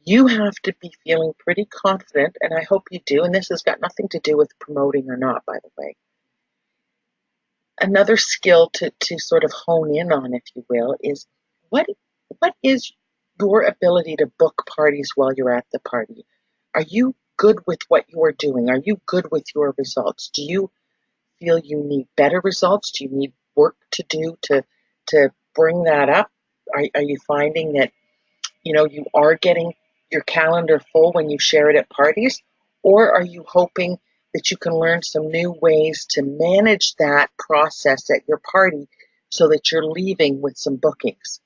you have to be feeling pretty confident, and I hope you do, and this has got nothing to do with promoting or not, by the way. Another skill to sort of hone in on, if you will, is what is your ability to book parties while you're at the party? Are you good with what you're doing? Are you good with your results? Do you feel you need better results? Do you need work to do to bring that up? Are you finding that you are getting your calendar full when you share it at parties? Or are you hoping that you can learn some new ways to manage that process at your party so that you're leaving with some bookings?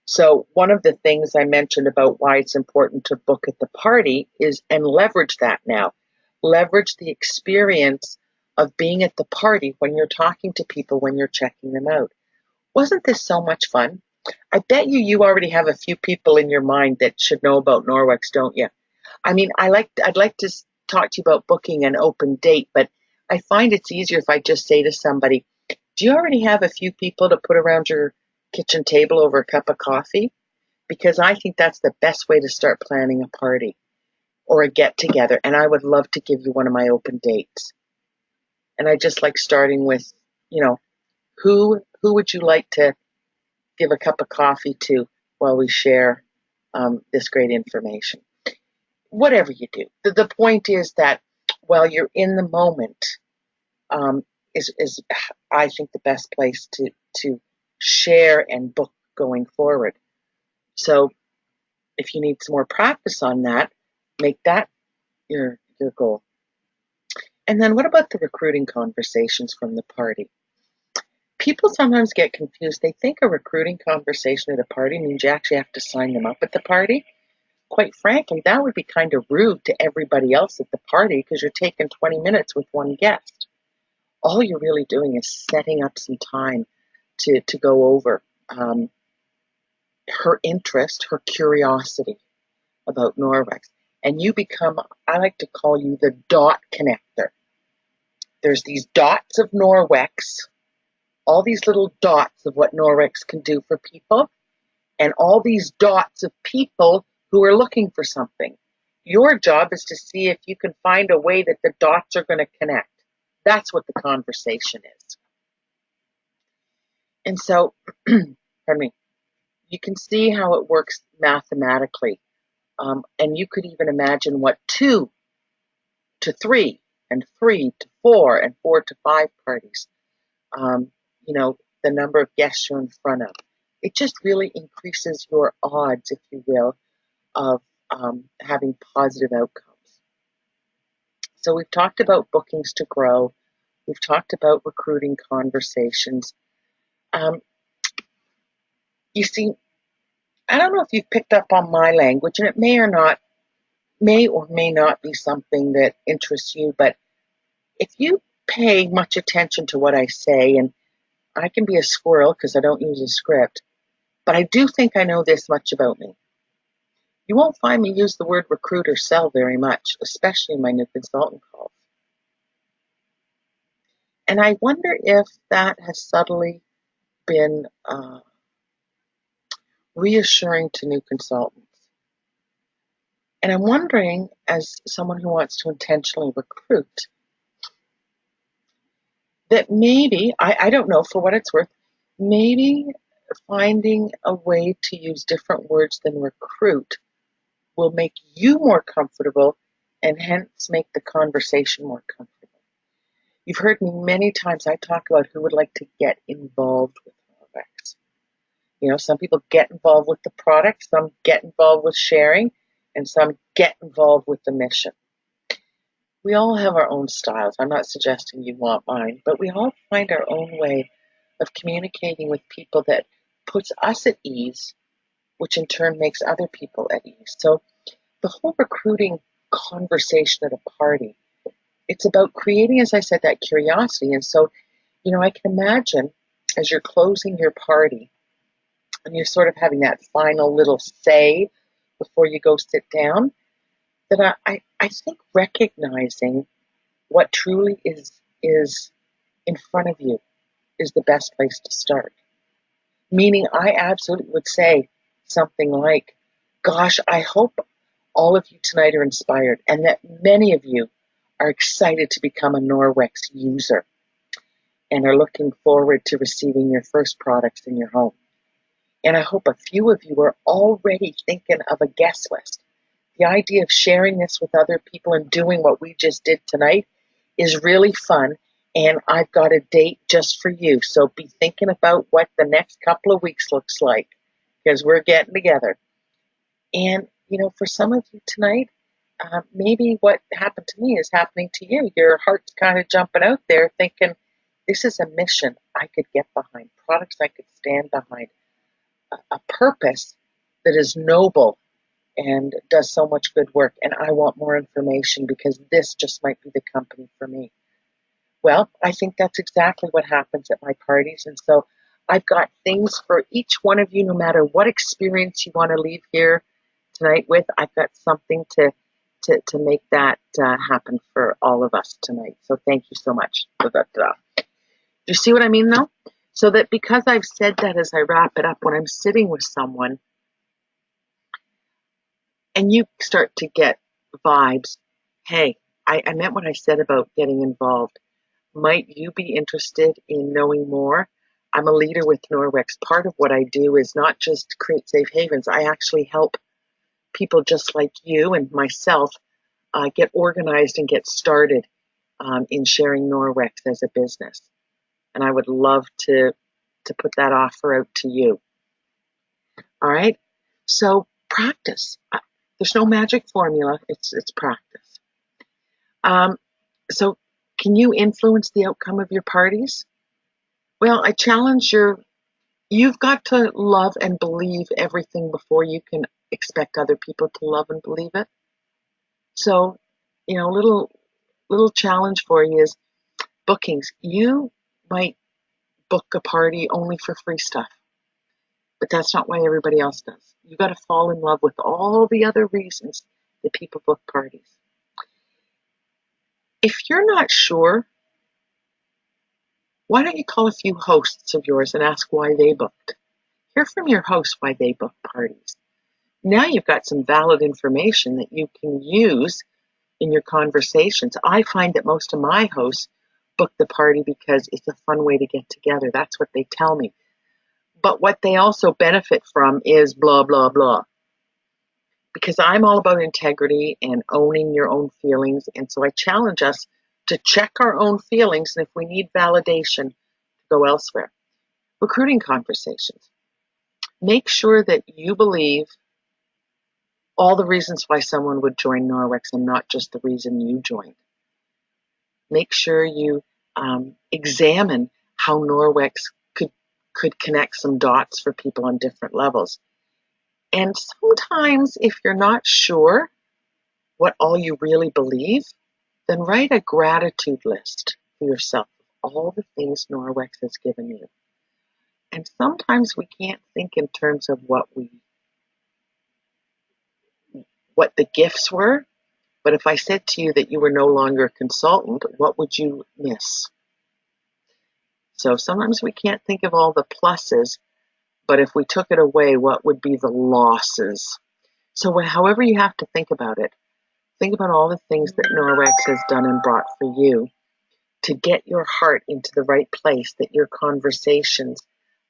So one of the things I mentioned about why it's important to book at the party is, and leverage that now, leverage the experience of being at the party when you're talking to people, when you're checking them out. Wasn't this so much fun? I bet you already have a few people in your mind that should know about Norwex, don't you? I mean, I'd like to talk to you about booking an open date, but I find it's easier if I just say to somebody, do you already have a few people to put around your kitchen table over a cup of coffee? Because I think that's the best way to start planning a party or a get together. And I would love to give you one of my open dates. And I just like starting with, who would you like to give a cup of coffee to while we share this great information? Whatever you do. The point is that while you're in the moment, is I think the best place to share and book going forward. So If you need some more practice on that, make that your goal. And then what about the recruiting conversations from the party? People sometimes get confused. They think a recruiting conversation at a party means you actually have to sign them up at the party. Quite frankly, that would be kind of rude to everybody else at the party because you're taking 20 minutes with one guest. All you're really doing is setting up some time to go over her interest, her curiosity about Norwex. And you become, I like to call you the dot connector. There's these dots of Norwex, all these little dots of what Norwex can do for people, and all these dots of people who are looking for something. Your job is to see if you can find a way that the dots are going to connect. That's what the conversation is. And so, pardon me, you can see how it works mathematically. And you could even imagine what 2 to 3 and 3 to 4 and 4 to 5 parties, the number of guests you're in front of. It just really increases your odds, if you will, of having positive outcomes. So we've talked about bookings to grow. We've talked about recruiting conversations. You see, I don't know if you've picked up on my language, and it may or may not be something that interests you, but if you pay much attention to what I say, and I can be a squirrel because I don't use a script, but I do think I know this much about me. You won't find me use the word recruit or sell very much, especially in my new consultant calls. And I wonder if that has subtly been reassuring to new consultants. And I'm wondering, as someone who wants to intentionally recruit, that maybe, I don't know, for what it's worth, maybe finding a way to use different words than recruit will make you more comfortable and hence make the conversation more comfortable. You've heard me many times, I talk about who would like to get involved with Norwex. Some people get involved with the product, some get involved with sharing, and some get involved with the mission. We all have our own styles. I'm not suggesting you want mine, but we all find our own way of communicating with people that puts us at ease, which in turn makes other people at ease. So the whole recruiting conversation at a party, it's about creating, as I said, that curiosity. And so, I can imagine as you're closing your party and you're sort of having that final little say before you go sit down, that I think recognizing what truly is in front of you is the best place to start. Meaning I absolutely would say something like, gosh, I hope all of you tonight are inspired and that many of you are excited to become a Norwex user and are looking forward to receiving your first products in your home. And I hope a few of you are already thinking of a guest list. The idea of sharing this with other people and doing what we just did tonight is really fun. And I've got a date just for you. So be thinking about what the next couple of weeks looks like because we're getting together. And, for some of you tonight, maybe what happened to me is happening to you. Your heart's kind of jumping out there thinking, this is a mission I could get behind, products I could stand behind, a purpose that is noble and does so much good work. And I want more information because this just might be the company for me. Well, I think that's exactly what happens at my parties. And so I've got things for each one of you, no matter what experience you want to leave here tonight with. I've got something to make that happen for all of us tonight. So thank you so much. Do you see what I mean, though? So that because I've said that as I wrap it up, when I'm sitting with someone and you start to get vibes, hey, I meant what I said about getting involved. Might you be interested in knowing more? I'm a leader with Norwex. Part of what I do is not just create safe havens. I actually help people just like you and myself get organized and get started in sharing Norwex as a business. And I would love to put that offer out to you. All right. So practice. There's no magic formula. It's practice. So can you influence the outcome of your parties? Well, I challenge you've got to love and believe everything before you can expect other people to love and believe it. So, little challenge for you is bookings. You might book a party only for free stuff, but that's not why everybody else does. You got to fall in love with all the other reasons that people book parties. If you're not sure, why don't you call a few hosts of yours and ask why they booked? Hear from your host why they book parties. Now you've got some valid information that you can use in your conversations. I find that most of my hosts book the party because it's a fun way to get together. That's what they tell me. But what they also benefit from is blah, blah, blah. Because I'm all about integrity and owning your own feelings. And so I challenge us to check our own feelings. And if we need validation, to go elsewhere. Recruiting conversations. Make sure that you believe all the reasons why someone would join Norwex and not just the reason you joined. Make sure you examine how Norwex could connect some dots for people on different levels. And sometimes if you're not sure what all you really believe, then write a gratitude list for yourself of all the things Norwex has given you. And sometimes we can't think in terms of what the gifts were, but if I said to you that you were no longer a consultant, what would you miss? So sometimes we can't think of all the pluses, but if we took it away, what would be the losses? So however you have to think about it, think about all the things that Norwex has done and brought for you to get your heart into the right place, that your conversations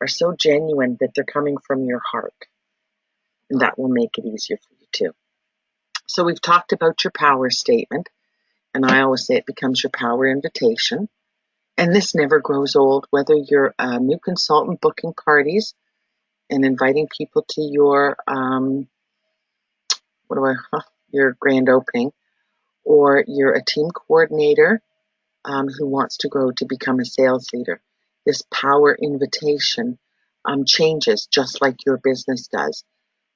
are so genuine that they're coming from your heart. And that will make it easier for you too. So we've talked about your power statement, and I always say it becomes your power invitation. And this never grows old, whether you're a new consultant booking parties and inviting people to your your grand opening, or you're a team coordinator who wants to grow to become a sales leader. This power invitation changes just like your business does.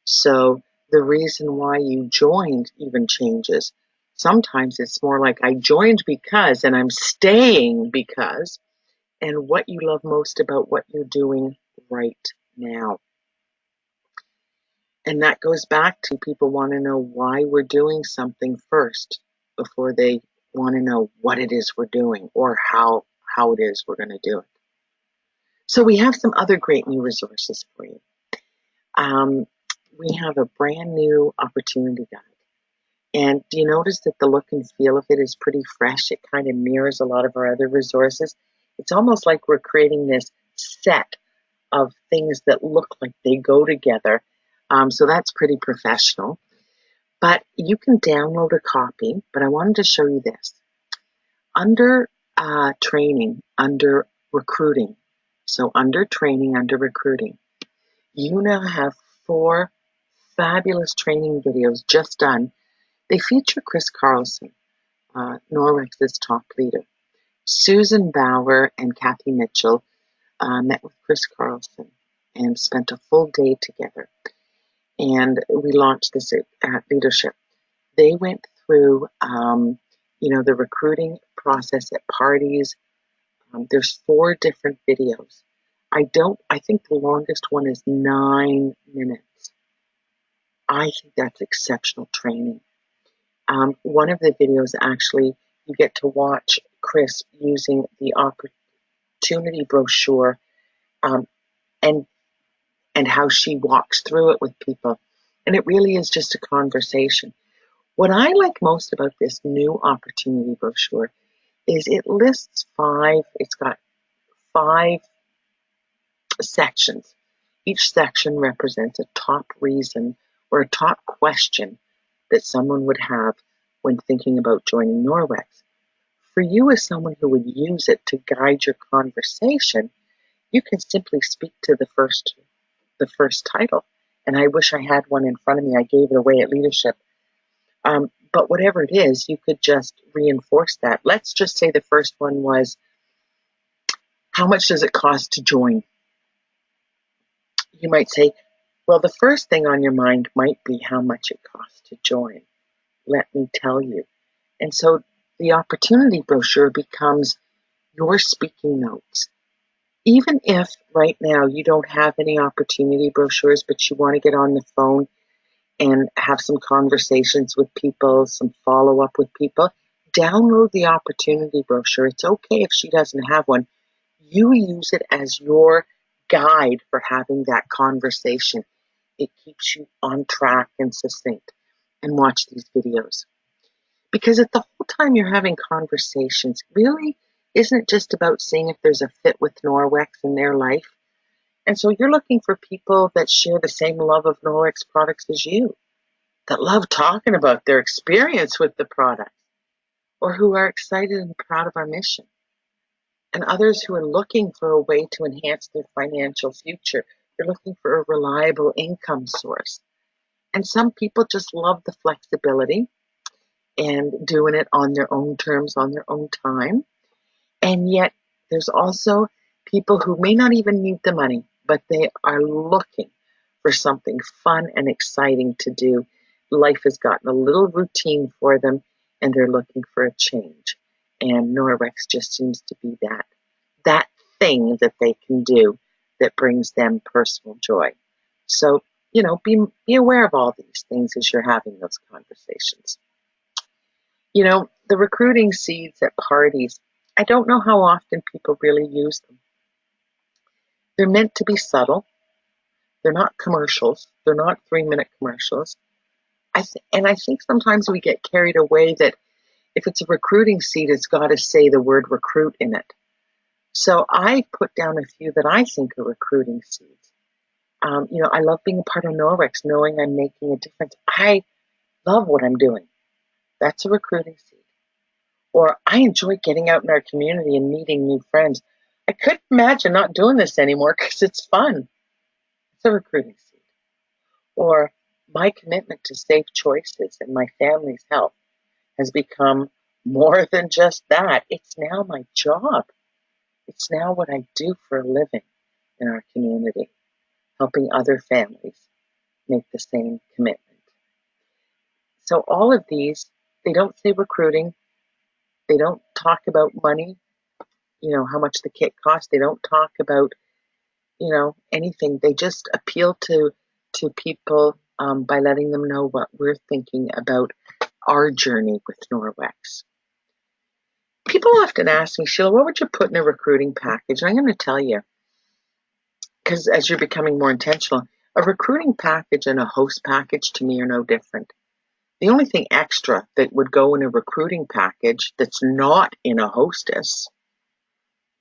So the reason why you joined even changes. Sometimes it's more like I joined because and I'm staying because, and what you love most about what you're doing right now. And that goes back to people want to know why we're doing something first before they want to know what it is we're doing or how it is we're going to do it. So we have some other great new resources for you. We have a brand new opportunity guide. And do you notice that the look and feel of it is pretty fresh? It kind of mirrors a lot of our other resources. It's almost like we're creating this set of things that look like they go together. So that's pretty professional. But you can download a copy, but I wanted to show you this. Under training, under recruiting, so under training, under recruiting, you now have 4 fabulous training videos just done. They feature Chris Carlson, Norwex's top leader. Susan Bauer and Kathy Mitchell met with Chris Carlson and spent a full day together. And we launched this at Leadership. They went through, the recruiting process at parties. There's 4 different videos. I think the longest one is 9 minutes. I think that's exceptional training. One of the videos, actually, you get to watch Chris using the opportunity brochure and how she walks through it with people. And it really is just a conversation. What I like most about this new opportunity brochure is it lists 5, it's got 5 sections. Each section represents a top reason or a top question that someone would have when thinking about joining Norwex. For you, as someone who would use it to guide your conversation, you can simply speak to the first title and I wish I had one in front of me. I gave it away at leadership. But whatever it is, you could just reinforce that. Let's just say the first one was, how much does it cost to join? You might say, well, the first thing on your mind might be how much it costs to join. Let me tell you. And so the opportunity brochure becomes your speaking notes. Even if right now you don't have any opportunity brochures, but you want to get on the phone and have some conversations with people, some follow-up with people, download the opportunity brochure. It's okay if she doesn't have one. You use it as your guide for having that conversation. It keeps you on track and succinct. And watch these videos. Because at the whole time you're having conversations, really isn't just about seeing if there's a fit with Norwex in their life. And so you're looking for people that share the same love of Norwex products as you, that love talking about their experience with the product, or who are excited and proud of our mission, and others who are looking for a way to enhance their financial future. They're looking for a reliable income source. And some people just love the flexibility and doing it on their own terms, on their own time. And yet there's also people who may not even need the money, but they are looking for something fun and exciting to do. Life has gotten a little routine for them, and they're looking for a change. And Norwex just seems to be that thing that they can do that brings them personal joy. So, be aware of all these things as you're having those conversations. The recruiting seeds at parties, I don't know how often people really use them. They're meant to be subtle. They're not commercials. They're not 3-minute commercials. I think sometimes we get carried away that if it's a recruiting seed, it's got to say the word recruit in it. So I put down a few that I think are recruiting seeds. I love being a part of Norwex, knowing I'm making a difference. I love what I'm doing. That's a recruiting seed. Or I enjoy getting out in our community and meeting new friends. I couldn't imagine not doing this anymore because it's fun. It's a recruiting seed. Or my commitment to safe choices and my family's health has become more than just that. It's now my job. It's now what I do for a living in our community, helping other families make the same commitment. So all of these, they don't say recruiting. They don't talk about money, how much the kit costs. They don't talk about, anything. They just appeal to people by letting them know what we're thinking about our journey with Norwex. People often ask me, Sheila, what would you put in a recruiting package? And I'm going to tell you, because as you're becoming more intentional, a recruiting package and a host package to me are no different. The only thing extra that would go in a recruiting package that's not in a hostess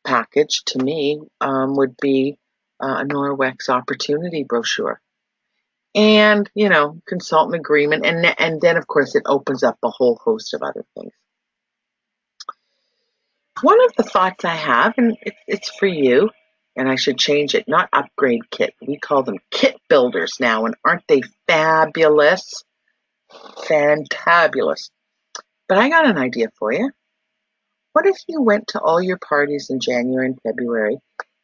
package to me would be a Norwex opportunity brochure and, consultant agreement. And then, of course, it opens up a whole host of other things. One of the thoughts I have, and it's for you, and I should change it, not upgrade kit. We call them kit builders now, and aren't they fabulous? Fantabulous. But I got an idea for you. What if you went to all your parties in January and February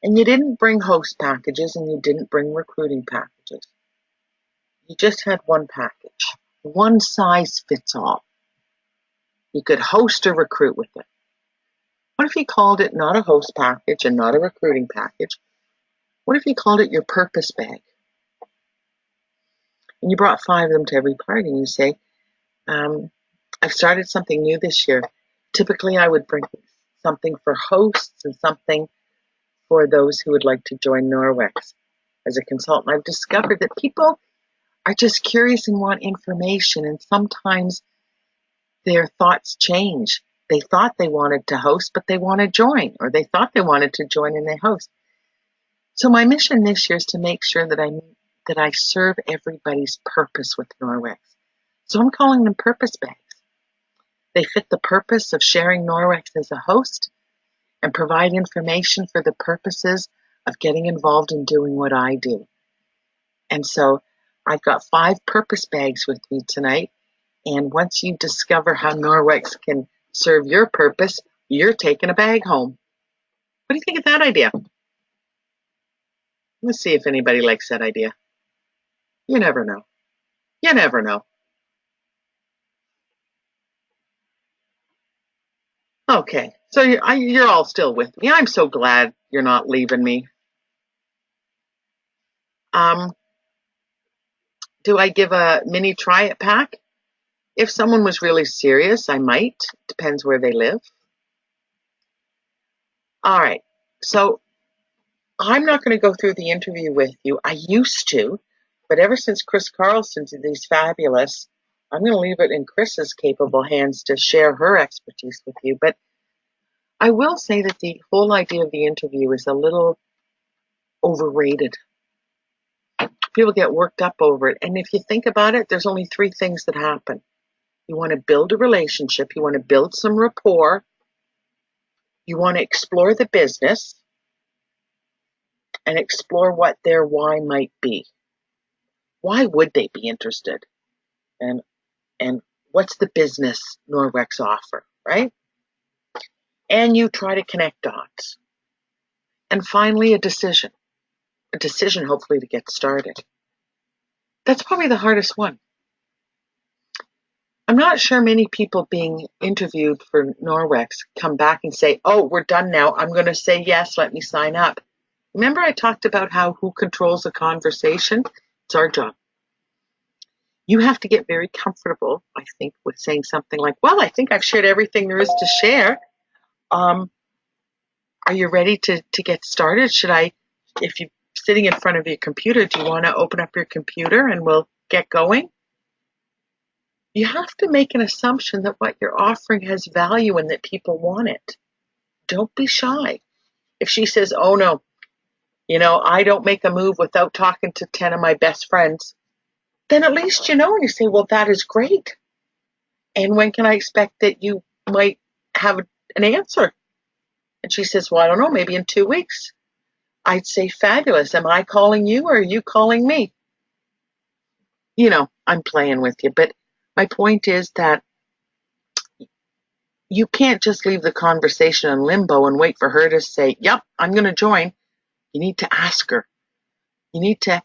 and you didn't bring host packages and you didn't bring recruiting packages? You just had one package. One size fits all. You could host or recruit with it. What if you called it not a host package and not a recruiting package? What if you called it your purpose bag? And you brought 5 of them to every party and you say, I've started something new this year. Typically, I would bring something for hosts and something for those who would like to join Norwex as a consultant. I've discovered that people are just curious and want information, and sometimes their thoughts change. They thought they wanted to host, but they want to join, or they thought they wanted to join and they host. So my mission this year is to make sure that I serve everybody's purpose with Norwex. So I'm calling them purpose bags. They fit the purpose of sharing Norwex as a host and provide information for the purposes of getting involved in doing what I do. And so I've got 5 purpose bags with me tonight. And once you discover how Norwex can serve your purpose, you're taking a bag home. What do you think of that idea? Let's see if anybody likes that idea. You never know. You never know. Okay, so you're all still with me. I'm so glad you're not leaving me. Do I give a mini try it pack? If someone was really serious, I might. Depends where they live. All right, so I'm not going to go through the interview with you. I used to, but ever since Chris Carlson did these fabulous, I'm going to leave it in Chris's capable hands to share her expertise with you. But I will say that the whole idea of the interview is a little overrated. People get worked up over it. And if you think about it, there's only 3 things that happen. You want to build a relationship. You want to build some rapport. You want to explore the business and explore what their why might be. Why would they be interested? And what's the business Norwex offer, right? And you try to connect dots. And finally, a decision hopefully to get started. That's probably the hardest one. I'm not sure many people being interviewed for Norwex come back and say, oh, we're done now. I'm going to say yes, let me sign up. Remember I talked about who controls the conversation? It's our job. You have to get very comfortable, I think, with saying something like, well, I think I've shared everything there is to share. Are you ready to get started? If you're sitting in front of your computer, do you want to open up your computer and we'll get going? You have to make an assumption that what you're offering has value and that people want it. Don't be shy. If she says, oh no, I don't make a move without talking to 10 of my best friends, then at least and you say, well, that is great. And when can I expect that you might have an answer? And she says, well, I don't know, maybe in 2 weeks. I'd say, fabulous. Am I calling you or are you calling me? I'm playing with you, but my point is that you can't just leave the conversation in limbo and wait for her to say, yep, I'm going to join. You need to ask her. You need to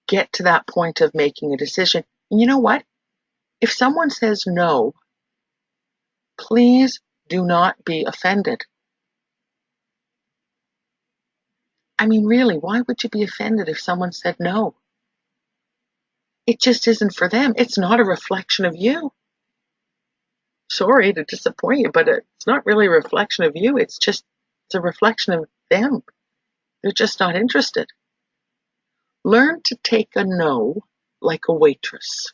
get to that point of making a decision. And you know what? If someone says no, please do not be offended. I mean, really, why would you be offended if someone said no? It just isn't for them. It's not a reflection of you. Sorry to disappoint you, but it's not really a reflection of you. It's a reflection of them. They're just not interested. Learn to take a no like a waitress.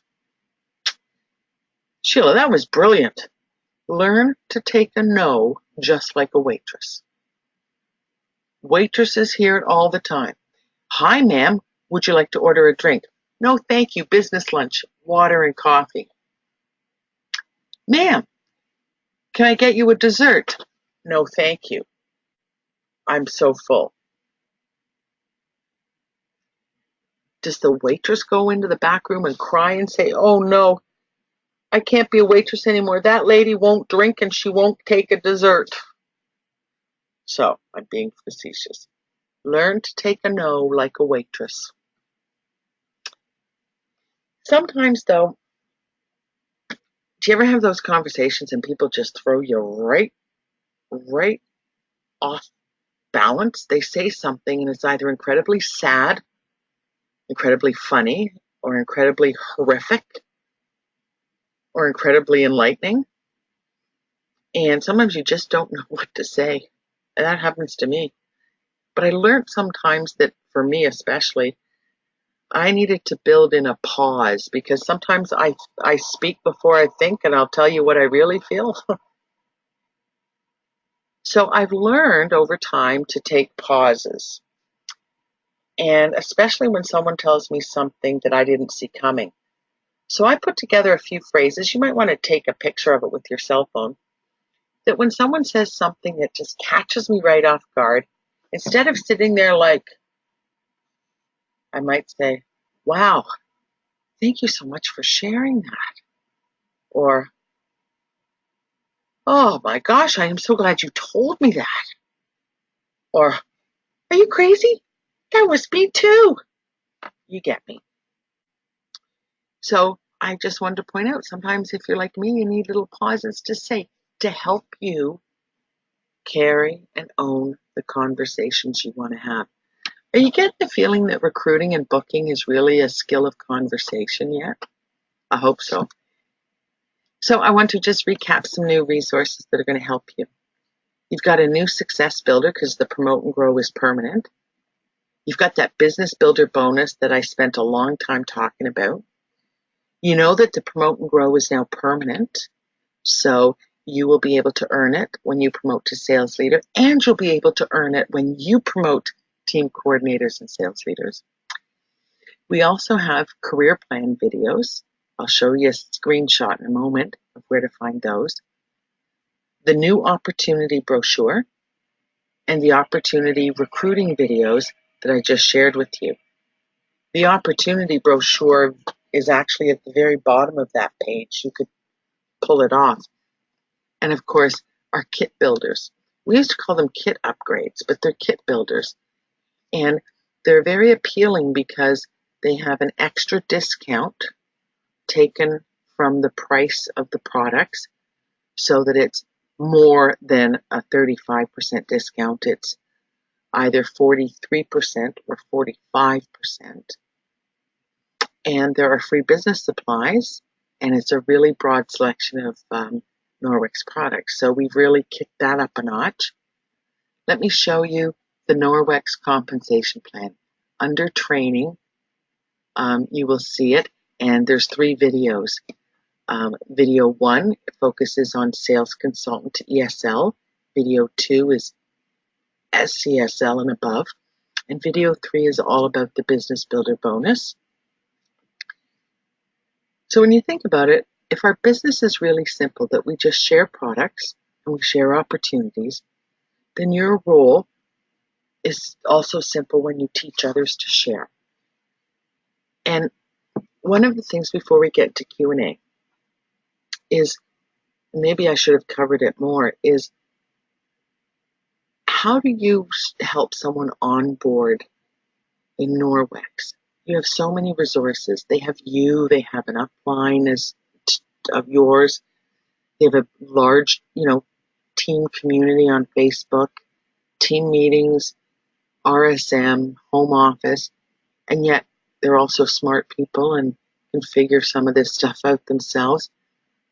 Sheila, that was brilliant. Learn to take a no just like a waitress. Waitresses hear it all the time. Hi, ma'am. Would you like to order a drink? No, thank you. Business lunch, water and coffee. Ma'am, can I get you a dessert? No, thank you. I'm so full. Does the waitress go into the back room and cry and say, oh no, I can't be a waitress anymore. That lady won't drink and she won't take a dessert. So, I'm being facetious. Learn to take a no like a waitress. Sometimes, though, do you ever have those conversations and people just throw you right off balance? They say something and it's either incredibly sad, incredibly funny, or incredibly horrific, or incredibly enlightening. And sometimes you just don't know what to say. And that happens to me. But I learned sometimes that, for me especially, I needed to build in a pause because sometimes I speak before I think and I'll tell you what I really feel. So I've learned over time to take pauses. And especially when someone tells me something that I didn't see coming. So I put together a few phrases. You might want to take a picture of it with your cell phone. That when someone says something that just catches me right off guard, instead of sitting there like, I might say, wow, thank you so much for sharing that. Or, oh my gosh, I am so glad you told me that. Or, are you crazy? That was me too. You get me. So I just wanted to point out, sometimes if you're like me, you need little pauses to say, to help you carry and own the conversations you want to have. Are you getting the feeling that recruiting and booking is really a skill of conversation yet? I hope so. So I want to just recap some new resources that are going to help you. You've got a new success builder because the promote and grow is permanent. You've got that business builder bonus that I spent a long time talking about. You know that the promote and grow is now permanent. So you will be able to earn it when you promote to sales leader, and you'll be able to earn it when you promote team coordinators and sales leaders. We also have career plan videos. I'll show you a screenshot in a moment of where to find those. The new opportunity brochure and the opportunity recruiting videos that I just shared with you. The opportunity brochure is actually at the very bottom of that page. You could pull it off. And of course, our kit builders. We used to call them kit upgrades, but they're kit builders. And they're very appealing because they have an extra discount taken from the price of the products so that it's more than a 35% discount. It's either 43% or 45%. And there are free business supplies, and it's a really broad selection of Norwex products. So we've really kicked that up a notch. Let me show you the Norwex compensation plan. Under training, you will see it, and there's 3 videos. Video 1 focuses on sales consultant to ESL. Video 2 is SCSL and above. And video 3 is all about the business builder bonus. So when you think about it, if our business is really simple, that we just share products and we share opportunities, then your role is also simple when you teach others to share. And one of the things before we get to Q&A is, maybe I should have covered it more, is how do you help someone onboard in Norwex? You have so many resources. They have you, they have an upline of yours. They have a large, team community on Facebook, team meetings, RSM, home office, and yet they're also smart people and can figure some of this stuff out themselves.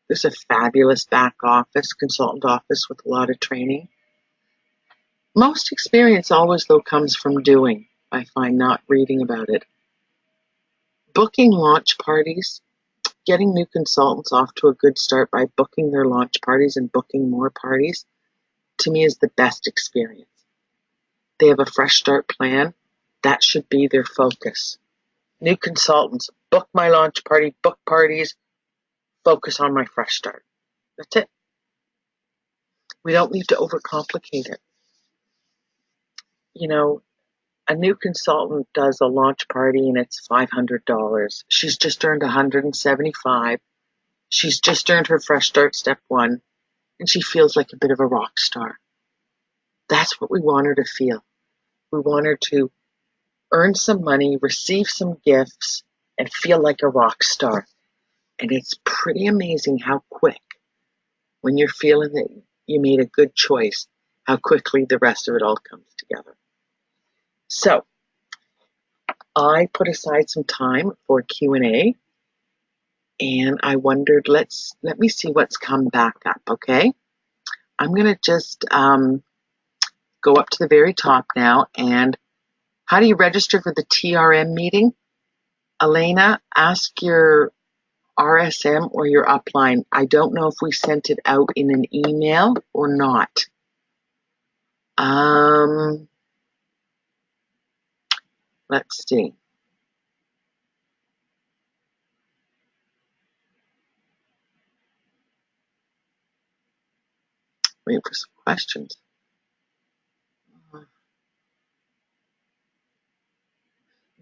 There's a fabulous back office, consultant office with a lot of training. Most experience always, though, comes from doing. I find, not reading about it. Booking launch parties, getting new consultants off to a good start by booking their launch parties and booking more parties, to me is the best experience. They have a fresh start plan. That should be their focus. New consultants, book my launch party, book parties, focus on my fresh start. That's it. We don't need to overcomplicate it. A new consultant does a launch party and it's $500. She's just earned $175. She's just earned her fresh start step 1, and she feels like a bit of a rock star. That's what we want her to feel. We want her to earn some money, receive some gifts, and feel like a rock star. And it's pretty amazing how quick, when you're feeling that you made a good choice, how quickly the rest of it all comes together. So I put aside some time for Q&A, and I wondered, let me see what's come back up, okay? I'm going to just go up to the very top now. And how do you register for the TRM meeting? Elena, ask your RSM or your upline. I don't know if we sent it out in an email or not. Let's see. Wait for some questions.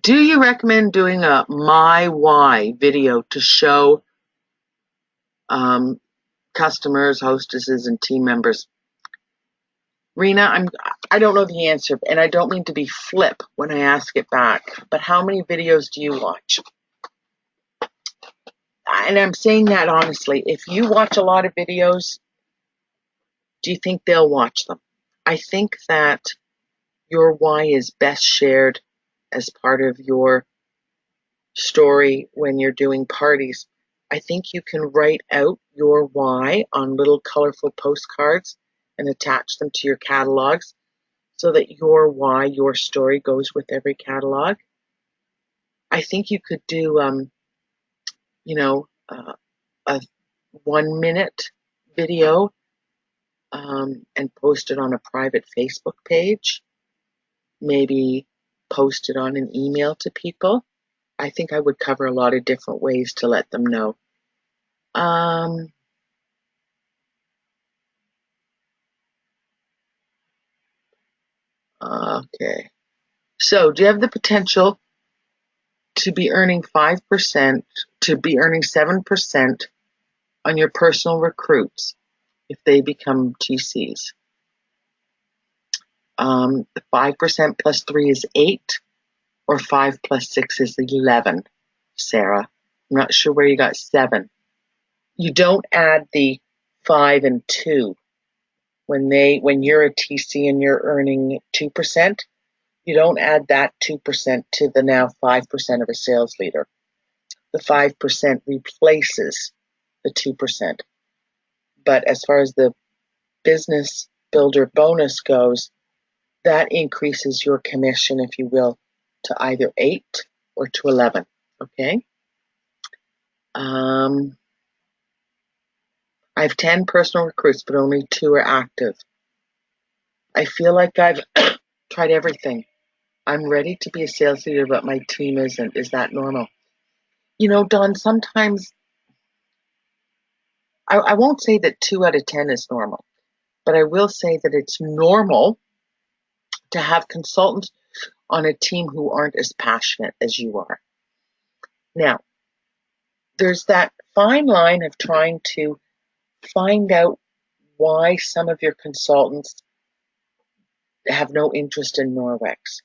Do you recommend doing a My Why video to show customers, hostesses, and team members? Rena, I don't know the answer, and I don't mean to be flip when I ask it back, but how many videos do you watch? And I'm saying that honestly. If you watch a lot of videos, do you think they'll watch them? I think that your why is best shared as part of your story when you're doing parties. I think you can write out your why on little colorful postcards and attach them to your catalogs so that your why, your story goes with every catalog. I think you could do, a 1 minute video and post it on a private Facebook page. Maybe post it on an email to people. I think I would cover a lot of different ways to let them know. Okay. So, do you have the potential to be earning 5%, to be earning 7% on your personal recruits if they become TCs? 5% plus 3 is 8, or 5 plus 6 is 11, Sarah. I'm not sure where you got 7. You don't add the 5 and 2 when you're a TC and you're earning 2%. You don't add that 2% to the now 5% of a sales leader. The 5% replaces the 2%. But as far as the business builder bonus goes, that increases your commission, if you will, to either 8 or to 11. Okay? I have 10 personal recruits, but only 2 are active. I feel like I've tried everything. I'm ready to be a sales leader, but my team isn't. Is that normal? You know, Dawn, sometimes I won't say that 2 out of 10 is normal, but I will say that it's normal to have consultants on a team who aren't as passionate as you are. Now, there's that fine line of trying to find out why some of your consultants have no interest in Norwex.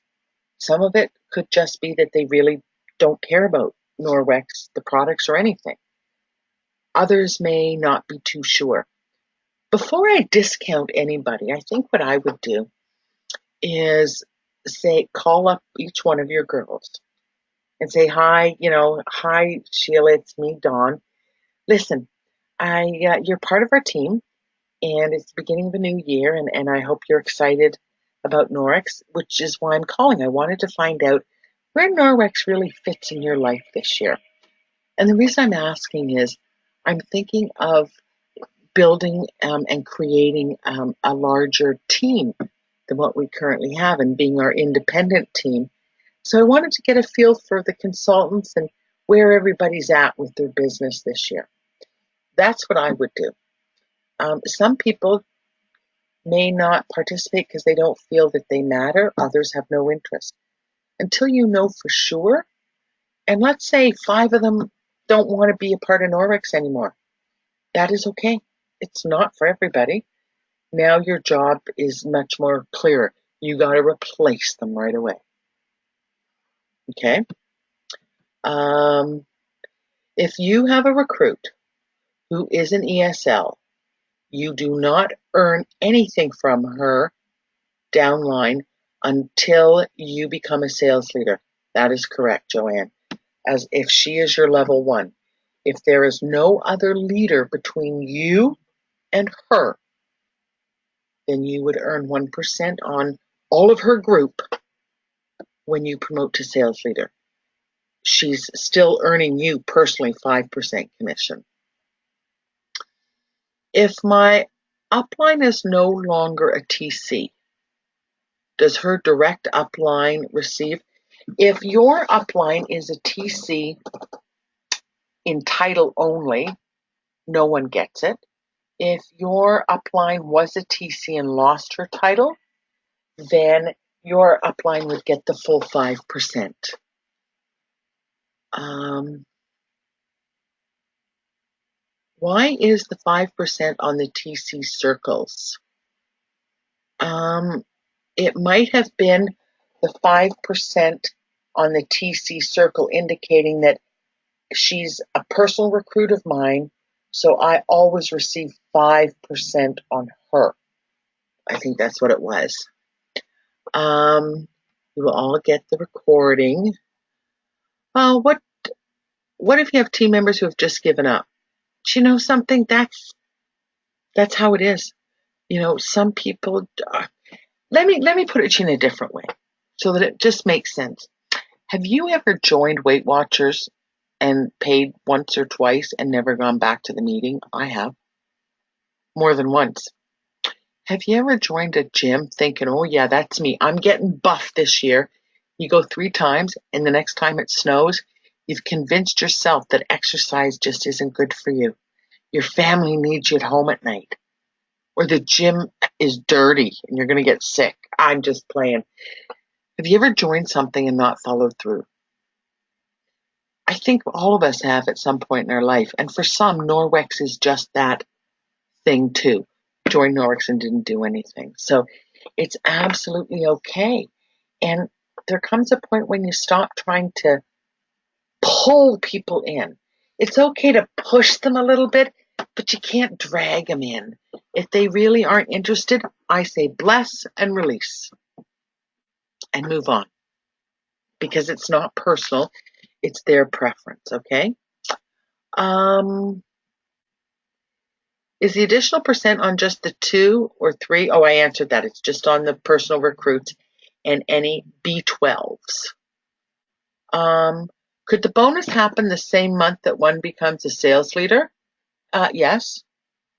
Some of it could just be that they really don't care about Norwex, the products, or anything. Others may not be too sure. Before I discount anybody, I think what I would do is call up each one of your girls and say, hi, hi, Sheila, it's me, Dawn. Listen, you're part of our team, and it's the beginning of a new year, and I hope you're excited about Norwex, which is why I'm calling. I wanted to find out where Norwex really fits in your life this year. And the reason I'm asking is I'm thinking of building and creating a larger team than what we currently have, and being our independent team. So I wanted to get a feel for the consultants and where everybody's at with their business this year. That's what I would do. Some people may not participate because they don't feel that they matter. Others have no interest. Until you know for sure, and let's say 5 of them don't want to be a part of Norwex anymore. That is okay. It's not for everybody. Now your job is much more clear. You got to replace them right away. Okay? If you have a recruit who is an ESL, you do not earn anything from her downline until you become a sales leader. That is correct, Joanne. As if she is your level 1. If there is no other leader between you and her, then you would earn 1% on all of her group when you promote to sales leader. She's still earning you personally 5% commission. If my upline is no longer a TC, does her direct upline receive? If your upline is a TC in title only, no one gets it. If your upline was a TC and lost her title, then your upline would get the full 5%. Why is the 5% on the TC circles? It might have been the 5% on the TC circle indicating that she's a personal recruit of mine, so I always receive 5% on her. I think that's what it was. You will all get the recording. What if you have team members who have just given up? Do you know something? That's how it is. Some people. Let me put it in a different way, so that it just makes sense. Have you ever joined Weight Watchers and paid once or twice and never gone back to the meeting? I have. More than once. Have you ever joined a gym thinking, oh yeah, that's me, I'm getting buff this year? You go 3 times and the next time it snows, you've convinced yourself that exercise just isn't good for you. Your family needs you at home at night. Or the gym is dirty and you're going to get sick. I'm just playing. Have you ever joined something and not followed through? I think all of us have at some point in our life. And for some, Norwex is just that thing too. Joined Norwex and didn't do anything. So it's absolutely okay. And there comes a point when you stop trying to pull people in. It's okay to push them a little bit, but you can't drag them in. If they really aren't interested, I say bless and release and move on, because it's not personal. It's their preference, okay? Is the additional percent on just the 2 or 3? Oh, I answered that. It's just on the personal recruits and any B12s. Could the bonus happen the same month that one becomes a sales leader? Yes.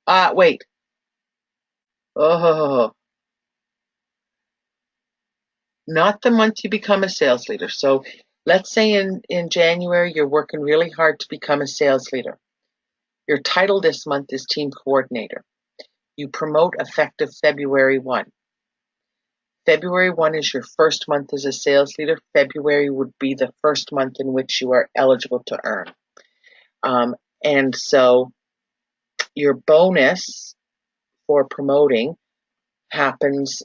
Wait. Oh, not the month you become a sales leader. So let's say in January, you're working really hard to become a sales leader. Your title this month is team coordinator. You promote effective February 1. February 1 is your first month as a sales leader. February would be the first month in which you are eligible to earn. And so your bonus for promoting happens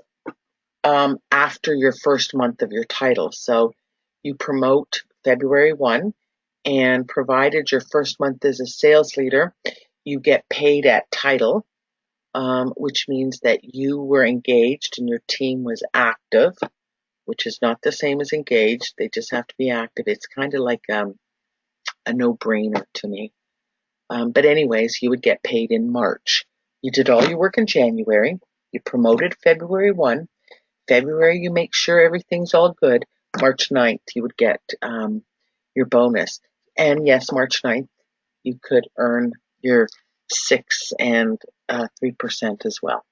after your first month of your title. So you promote February 1, and provided your first month as a sales leader, you get paid at title, which means that you were engaged and your team was active, which is not the same as engaged. They just have to be active. It's kind of like a no-brainer to me. But anyways, you would get paid in March. You did all your work in January. You promoted February 1. February, you make sure everything's all good. March 9th, you would get your bonus. And yes, March 9th, you could earn your 6 and 3% as well.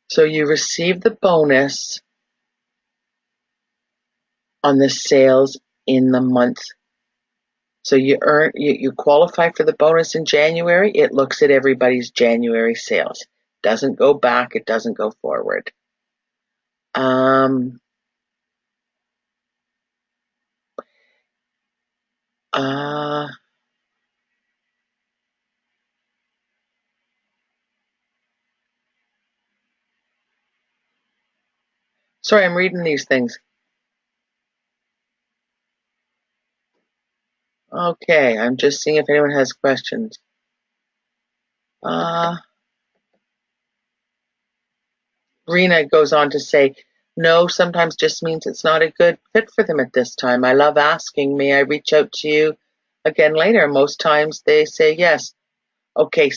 So you receive the bonus on the sales in the month. So you qualify for the bonus in January. It looks at everybody's January sales. Doesn't go back. It doesn't go forward. Sorry, I'm reading these things. Okay, I'm just seeing if anyone has questions. Rena goes on to say, no, sometimes just means it's not a good fit for them at this time. I love asking, may I reach out to you again later? Most times they say yes. Okay,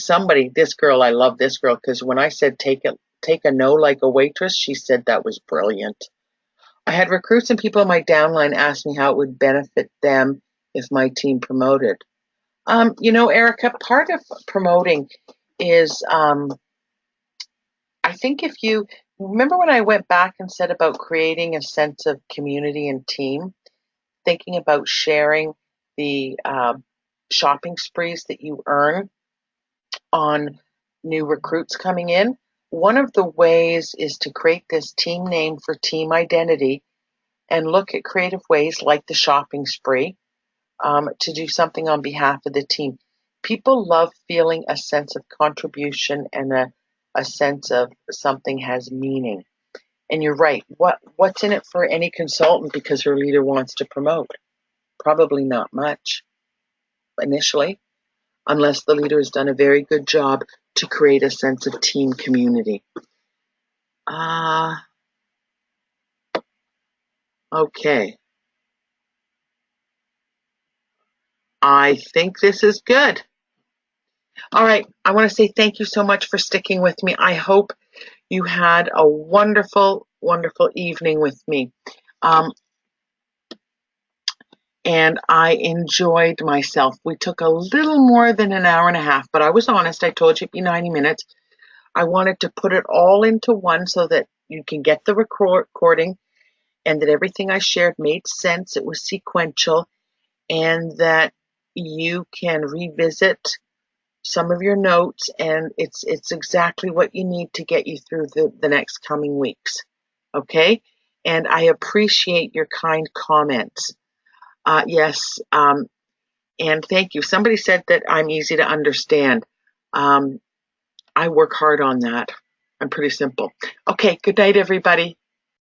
this girl, I love this girl, because when I said take a no like a waitress, she said that was brilliant. I had recruits and people in my downline ask me how it would benefit them if my team promoted. Erica, part of promoting is, I think if you remember when I went back and said about creating a sense of community and team, thinking about sharing the shopping sprees that you earn on new recruits coming in, one of the ways is to create this team name for team identity and look at creative ways like the shopping spree to do something on behalf of the team. People love feeling a sense of contribution and a sense of something has meaning. And you're right. What's in it for any consultant because her leader wants to promote? Probably not much initially, unless the leader has done a very good job to create a sense of team community. Okay. I think this is good. All right. I want to say thank you so much for sticking with me. I hope you had a wonderful, wonderful evening with me. And I enjoyed myself. We took a little more than an hour and a half, but I was honest. I told you it'd be 90 minutes. I wanted to put it all into one so that you can get the recording and that everything I shared made sense. It was sequential and that you can revisit some of your notes, and it's exactly what you need to get you through the next coming weeks. Okay? And I appreciate your kind comments. Yes, and thank you. Somebody said that I'm easy to understand. I work hard on that. I'm pretty simple. Okay, good night, everybody.